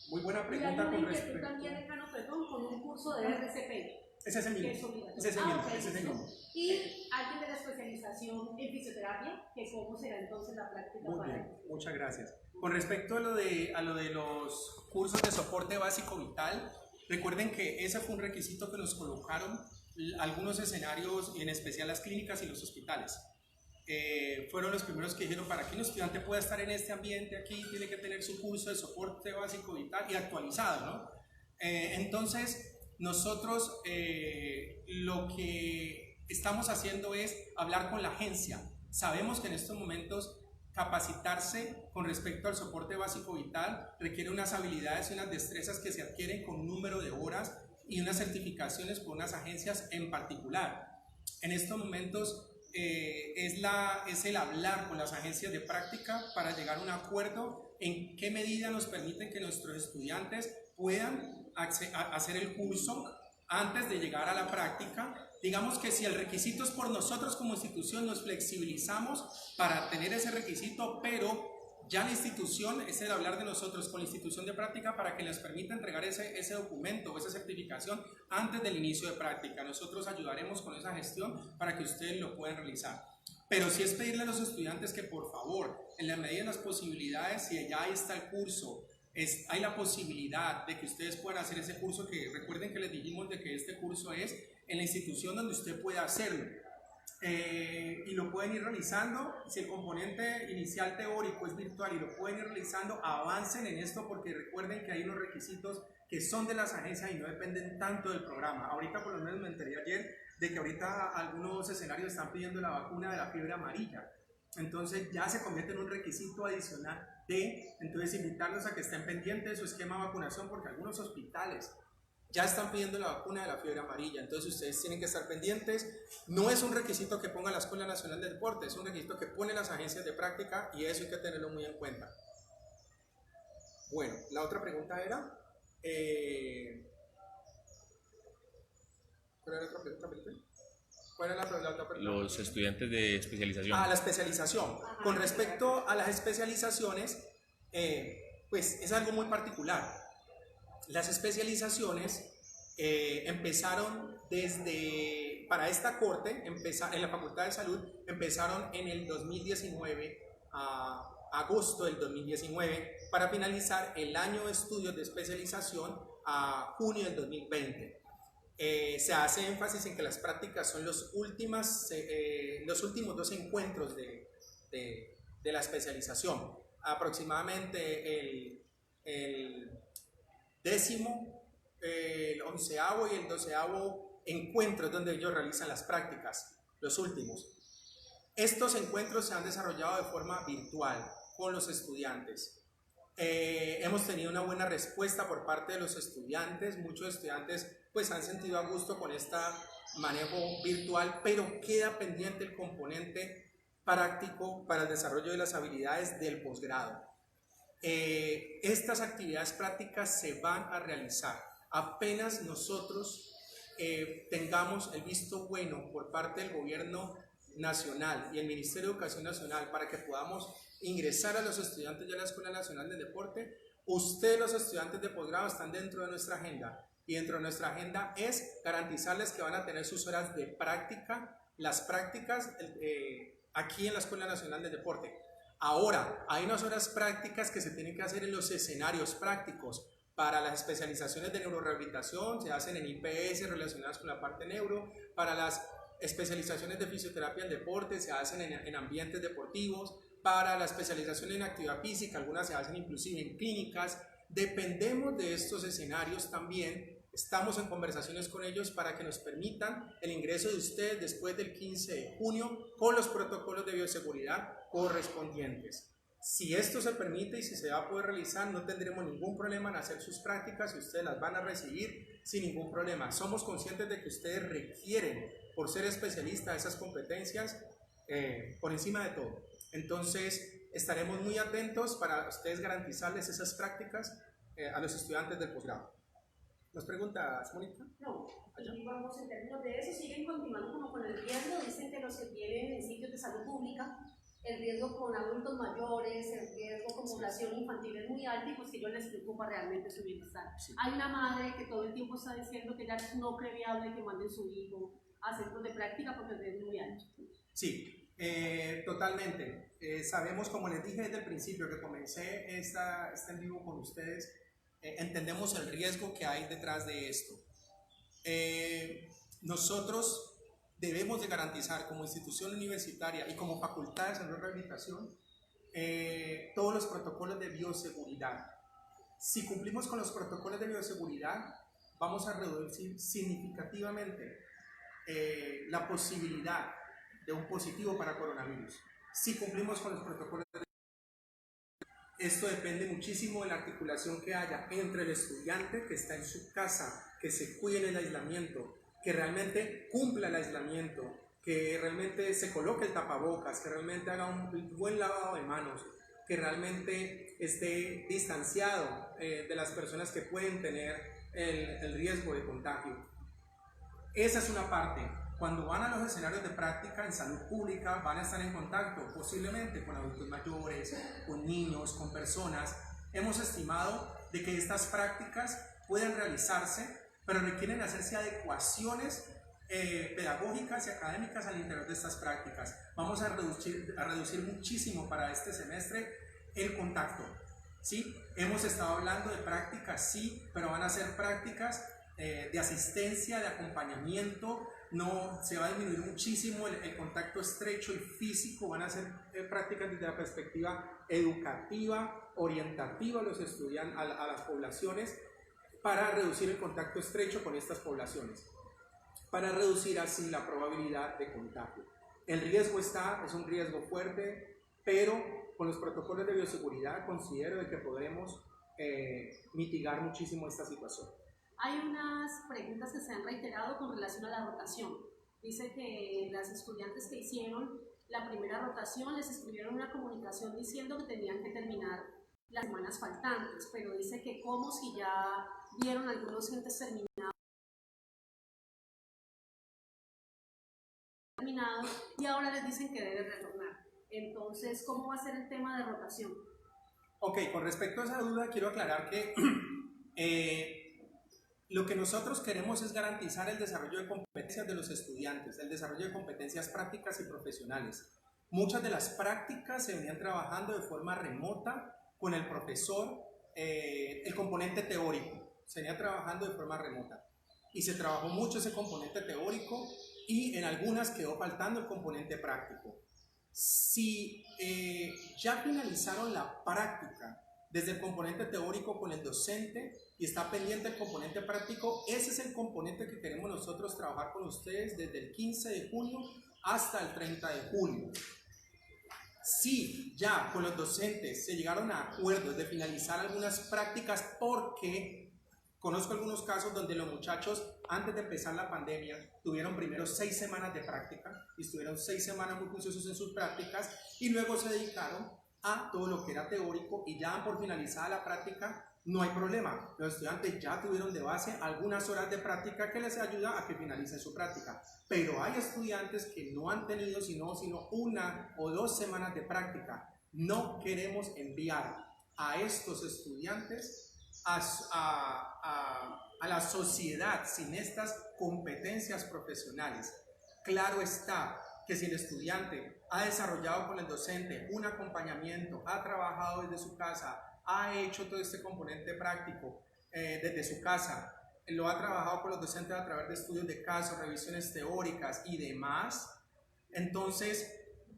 Speaker 3: Muy buena pregunta con respecto.
Speaker 1: Y también, decano, perdón, con un curso de RCP.
Speaker 3: Es ese mismo. Y
Speaker 1: alguien de la especialización en fisioterapia, que cómo será entonces la práctica.
Speaker 3: Muy bien, muchas gracias. Con respecto a lo de los cursos de soporte básico vital, recuerden que ese fue un requisito que nos colocaron algunos escenarios, y en especial las clínicas y los hospitales. Fueron los primeros que dijeron, para que un estudiante pueda estar en este ambiente aquí, tiene que tener su curso de soporte básico vital y actualizado, ¿no? Entonces, nosotros lo que estamos haciendo es hablar con la agencia. Sabemos que en estos momentos capacitarse con respecto al soporte básico vital requiere unas habilidades y unas destrezas que se adquieren con un número de horas y unas certificaciones por unas agencias en particular. En estos momentos es el hablar con las agencias de práctica para llegar a un acuerdo en qué medida nos permiten que nuestros estudiantes puedan hacer el curso antes de llegar a la práctica. Digamos que si el requisito es por nosotros como institución, nos flexibilizamos para tener ese requisito, pero ya la institución es el hablar de nosotros con la institución de práctica para que les permita entregar ese documento o esa certificación antes del inicio de práctica. Nosotros ayudaremos con esa gestión para que ustedes lo puedan realizar. Pero sí es pedirle a los estudiantes que por favor, en la medida de las posibilidades, si ya está el curso, hay la posibilidad de que ustedes puedan hacer ese curso, que recuerden que les dijimos de que este curso es en la institución donde usted pueda hacerlo. Y lo pueden ir realizando. Si el componente inicial teórico es virtual y lo pueden ir realizando, avancen en esto, porque recuerden que hay unos requisitos que son de las agencias y no dependen tanto del programa. Ahorita por lo menos me enteré ayer de que ahorita algunos escenarios están pidiendo la vacuna de la fiebre amarilla, entonces ya se convierte en un requisito adicional entonces invitarlos a que estén pendientes de su esquema de vacunación, porque algunos hospitales ya están pidiendo la vacuna de la fiebre amarilla, entonces ustedes tienen que estar pendientes. No es un requisito que ponga la Escuela Nacional de Deporte, es un requisito que ponen las agencias de práctica y eso hay que tenerlo muy en cuenta. Bueno, la otra pregunta era, ¿cuál era la otra pregunta? ¿Cuál era la otra pregunta?
Speaker 2: Los estudiantes de especialización.
Speaker 3: La especialización. Con respecto a las especializaciones, pues es algo muy particular. Las especializaciones empezaron para esta corte, en la Facultad de Salud, empezaron en el 2019, a agosto del 2019, para finalizar el año de estudios de especialización a junio del 2020. Se hace énfasis en que las prácticas son los últimos 2 encuentros de la especialización. Aproximadamente el 10º, el 11º y el 12º encuentros donde ellos realizan las prácticas, los últimos. Estos encuentros se han desarrollado de forma virtual con los estudiantes. Hemos tenido una buena respuesta por parte de los estudiantes. Muchos estudiantes pues han sentido a gusto con este manejo virtual, pero queda pendiente el componente práctico para el desarrollo de las habilidades del posgrado. Estas actividades prácticas se van a realizar apenas nosotros tengamos el visto bueno por parte del gobierno nacional y el Ministerio de Educación Nacional para que podamos ingresar a los estudiantes de la Escuela Nacional del Deporte. Ustedes, los estudiantes de posgrado, están dentro de nuestra agenda, y dentro de nuestra agenda es garantizarles que van a tener sus horas de práctica, las prácticas aquí en la Escuela Nacional del Deporte. Ahora, hay unas horas prácticas que se tienen que hacer en los escenarios prácticos. Para las especializaciones de neurorehabilitación se hacen en IPS relacionadas con la parte neuro. Para las especializaciones de fisioterapia en deporte se hacen en ambientes deportivos. Para la especialización en actividad física, algunas se hacen inclusive en clínicas. Dependemos de estos escenarios también. Estamos en conversaciones con ellos para que nos permitan el ingreso de ustedes después del 15 de junio con los protocolos de bioseguridad correspondientes. Si esto se permite y si se va a poder realizar, no tendremos ningún problema en hacer sus prácticas y ustedes las van a recibir sin ningún problema. Somos conscientes de que ustedes requieren, por ser especialistas, esas competencias por encima de todo. Entonces, estaremos muy atentos para ustedes garantizarles esas prácticas a los estudiantes del posgrado. ¿Nos preguntas, Mónica?
Speaker 1: No, y vamos, en términos de eso, siguen continuando como con el riesgo. Dicen que los que tienen en sitios de salud pública, el riesgo con adultos mayores, el riesgo con población infantil es muy alto, y pues que ellos les preocupa realmente su bienestar. Sí. Hay una madre que todo el tiempo está diciendo que ella no cree viable que manden su hijo a centros de práctica porque el riesgo es muy alto.
Speaker 3: Sí, totalmente. Sabemos, como les dije desde el principio que comencé este en vivo con ustedes, entendemos el riesgo que hay detrás de esto. Nosotros debemos de garantizar como institución universitaria y como facultad de salud y rehabilitación todos los protocolos de bioseguridad. Si cumplimos con los protocolos de bioseguridad, vamos a reducir significativamente la posibilidad de un positivo para coronavirus. Si cumplimos con los protocolos de esto depende muchísimo de la articulación que haya entre el estudiante que está en su casa, que se cuide en el aislamiento, que realmente cumpla el aislamiento, que realmente se coloque el tapabocas, que realmente haga un buen lavado de manos, que realmente esté distanciado de las personas que pueden tener el riesgo de contagio. Esa es una parte. Cuando van a los escenarios de práctica en salud pública, van a estar en contacto posiblemente con adultos mayores, con niños, con personas. Hemos estimado de que estas prácticas pueden realizarse, pero requieren hacerse adecuaciones pedagógicas y académicas al interior de estas prácticas. Vamos a reducir muchísimo para este semestre el contacto, ¿sí? Hemos estado hablando de prácticas, sí, pero van a ser prácticas de asistencia, de acompañamiento. No se va a disminuir muchísimo el contacto estrecho y físico. Van a ser prácticas desde la perspectiva educativa, orientativa a los estudiantes, a las poblaciones, para reducir el contacto estrecho con estas poblaciones, para reducir así la probabilidad de contagio. El riesgo es un riesgo fuerte, pero con los protocolos de bioseguridad considero de que podremos mitigar muchísimo esta situación.
Speaker 1: Hay unas preguntas que se han reiterado con relación a la rotación. Dice que las estudiantes que hicieron la primera rotación les escribieron una comunicación diciendo que tenían que terminar las semanas faltantes, pero dice que como si ya vieron algunos entes terminados y ahora les dicen que deben retornar. Entonces, ¿cómo va a ser el tema de rotación?
Speaker 3: Ok, con respecto a esa duda, quiero aclarar que lo que nosotros queremos es garantizar el desarrollo de competencias de los estudiantes, el desarrollo de competencias prácticas y profesionales. Muchas de las prácticas se venían trabajando de forma remota con el profesor, el componente teórico, se venía trabajando de forma remota. Y se trabajó mucho ese componente teórico y en algunas quedó faltando el componente práctico. Si ya finalizaron la práctica desde el componente teórico con el docente y está pendiente el componente práctico, ese es el componente que queremos nosotros trabajar con ustedes desde el 15 de junio hasta el 30 de julio. Si ya con los docentes se llegaron a acuerdos de finalizar algunas prácticas, porque conozco algunos casos donde los muchachos antes de empezar la pandemia tuvieron primero 6 semanas de práctica y estuvieron 6 semanas muy juiciosos en sus prácticas y luego se dedicaron a todo lo que era teórico y ya por finalizada la práctica no hay problema. Los estudiantes ya tuvieron de base algunas horas de práctica que les ayuda a que finalicen su práctica. Pero hay estudiantes que no han tenido sino 1 o 2 semanas de práctica. No queremos enviar a estos estudiantes a la sociedad sin estas competencias profesionales. Claro está que si el estudiante ha desarrollado con el docente un acompañamiento, ha trabajado desde su casa, ha hecho todo este componente práctico desde su casa, lo ha trabajado con los docentes a través de estudios de caso, revisiones teóricas y demás, entonces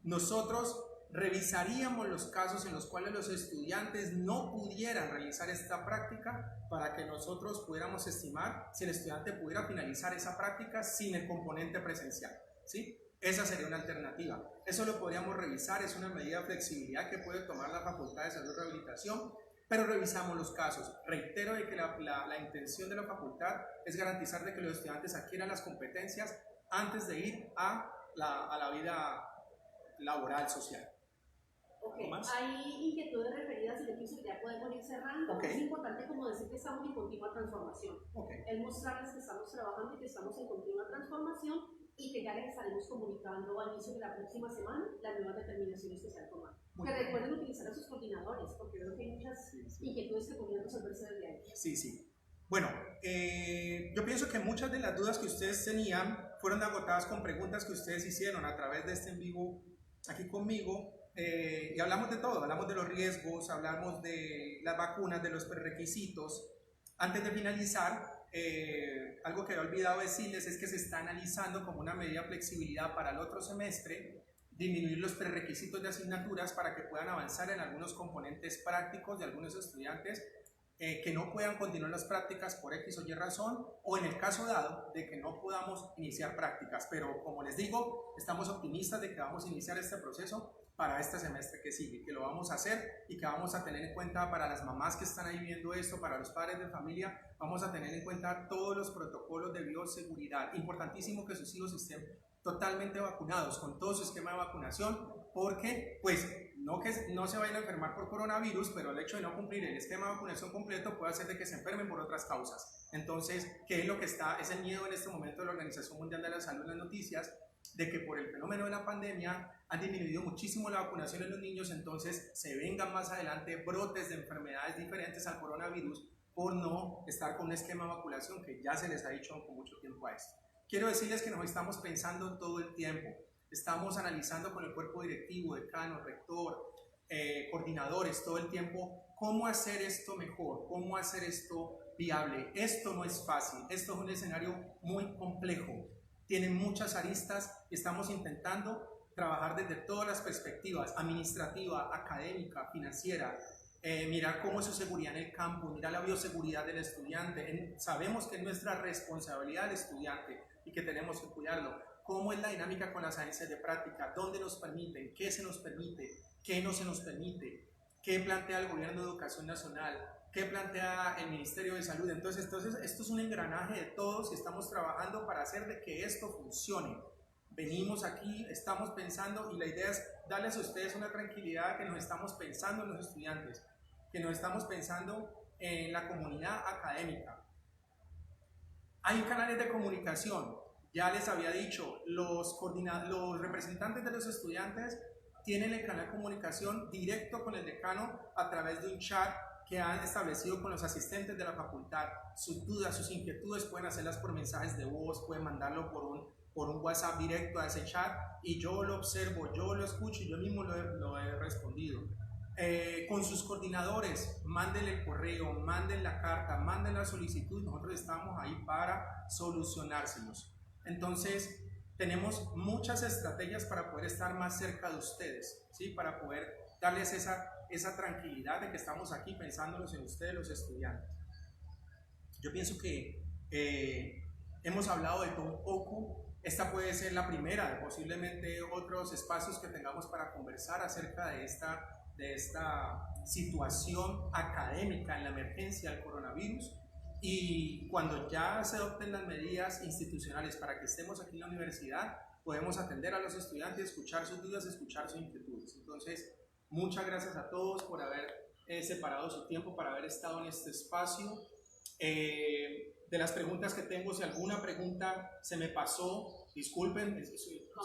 Speaker 3: nosotros revisaríamos los casos en los cuales los estudiantes no pudieran realizar esta práctica para que nosotros pudiéramos estimar si el estudiante pudiera finalizar esa práctica sin el componente presencial, ¿sí? Esa sería una alternativa. Eso lo podríamos revisar, es una medida de flexibilidad que puede tomar la Facultad de Salud y Rehabilitación, pero revisamos los casos. Reitero de que la intención de la facultad es garantizar de que los estudiantes adquieran las competencias antes de ir a la vida laboral, social.
Speaker 1: Okay. Hay inquietudes referidas y yo pienso que ya podemos ir cerrando.
Speaker 3: Okay.
Speaker 1: Es importante como decir que estamos en continua transformación.
Speaker 3: Okay.
Speaker 1: Es mostrarles que estamos trabajando y que estamos en continua transformación y que ya les estaremos comunicando al inicio de la próxima semana las nuevas determinaciones que se han tomado. Que recuerden utilizar a sus coordinadores, porque veo que hay muchas inquietudes que podrían resolverse desde ahí.
Speaker 3: Sí, sí. Bueno, yo pienso que muchas de las dudas que ustedes tenían fueron agotadas con preguntas que ustedes hicieron a través de este en vivo aquí conmigo. Y hablamos de todo, hablamos de los riesgos, hablamos de las vacunas, de los prerequisitos. Antes de finalizar, algo que he olvidado decirles es que se está analizando como una medida de flexibilidad para el otro semestre, disminuir los prerequisitos de asignaturas para que puedan avanzar en algunos componentes prácticos de algunos estudiantes que no puedan continuar las prácticas por X o Y razón, o en el caso dado de que no podamos iniciar prácticas. Pero como les digo, estamos optimistas de que vamos a iniciar este proceso para este semestre que sigue, que lo vamos a hacer y que vamos a tener en cuenta para las mamás que están ahí viendo esto, para los padres de familia, vamos a tener en cuenta todos los protocolos de bioseguridad. Importantísimo que sus hijos estén totalmente vacunados, con todo su esquema de vacunación, porque pues no que no se vayan a enfermar por coronavirus, pero el hecho de no cumplir el esquema de vacunación completo puede hacer de que se enfermen por otras causas. Entonces, ¿qué es lo que está? Es el miedo en este momento de la Organización Mundial de la Salud en las noticias, de que por el fenómeno de la pandemia han disminuido muchísimo la vacunación en los niños, entonces se vengan más adelante brotes de enfermedades diferentes al coronavirus por no estar con un esquema de vacunación que ya se les ha dicho con mucho tiempo a esto. Quiero decirles que nos estamos pensando todo el tiempo, estamos analizando con el cuerpo directivo, decano, rector, coordinadores, todo el tiempo, cómo hacer esto mejor, cómo hacer esto viable. Esto no es fácil, esto es un escenario muy complejo, tiene muchas aristas y estamos intentando trabajar desde todas las perspectivas, administrativa, académica, financiera, mirar cómo es su seguridad en el campo, mirar la bioseguridad del estudiante. Sabemos que es nuestra responsabilidad del estudiante y que tenemos que cuidarlo. ¿Cómo es la dinámica con las agencias de práctica? ¿Dónde nos permiten? ¿Qué se nos permite? ¿Qué no se nos permite? ¿Qué plantea el Gobierno de Educación Nacional? ¿Qué plantea el Ministerio de Salud? Entonces esto es un engranaje de todos y estamos trabajando para hacer de que esto funcione. Venimos aquí, estamos pensando y la idea es darles a ustedes una tranquilidad que nos estamos pensando en los estudiantes, que nos estamos pensando en la comunidad académica. Hay canales de comunicación, ya les había dicho, los representantes de los estudiantes tienen el canal de comunicación directo con el decano a través de un chat que han establecido con los asistentes de la facultad. Sus dudas, sus inquietudes pueden hacerlas por mensajes de voz, pueden mandarlo por un WhatsApp directo a ese chat y yo lo observo, yo lo escucho y yo mismo lo he respondido. Con sus coordinadores, manden el correo, manden la carta, manden la solicitud, nosotros estamos ahí para solucionárselos. Entonces, tenemos muchas estrategias para poder estar más cerca de ustedes, ¿sí? Para poder darles esa tranquilidad de que estamos aquí pensándolos en ustedes, los estudiantes. Yo pienso que hemos hablado de todo un poco. Esta puede ser la primera de posiblemente otros espacios que tengamos para conversar acerca de esta situación académica en la emergencia del coronavirus. Y cuando ya se adopten las medidas institucionales para que estemos aquí en la universidad, podemos atender a los estudiantes, escuchar sus dudas, escuchar sus inquietudes. Entonces, muchas gracias a todos por haber separado su tiempo, para haber estado en este espacio. De las preguntas que tengo, si alguna pregunta se me pasó, disculpen,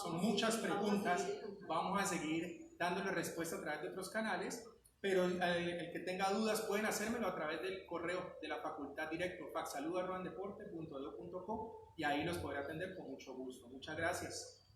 Speaker 3: son muchas preguntas, vamos a seguir dándole respuesta a través de otros canales, pero el que tenga dudas pueden hacérmelo a través del correo de la facultad directo, faxsalud@deporte.edu.co, y ahí los podré atender con mucho gusto. Muchas gracias.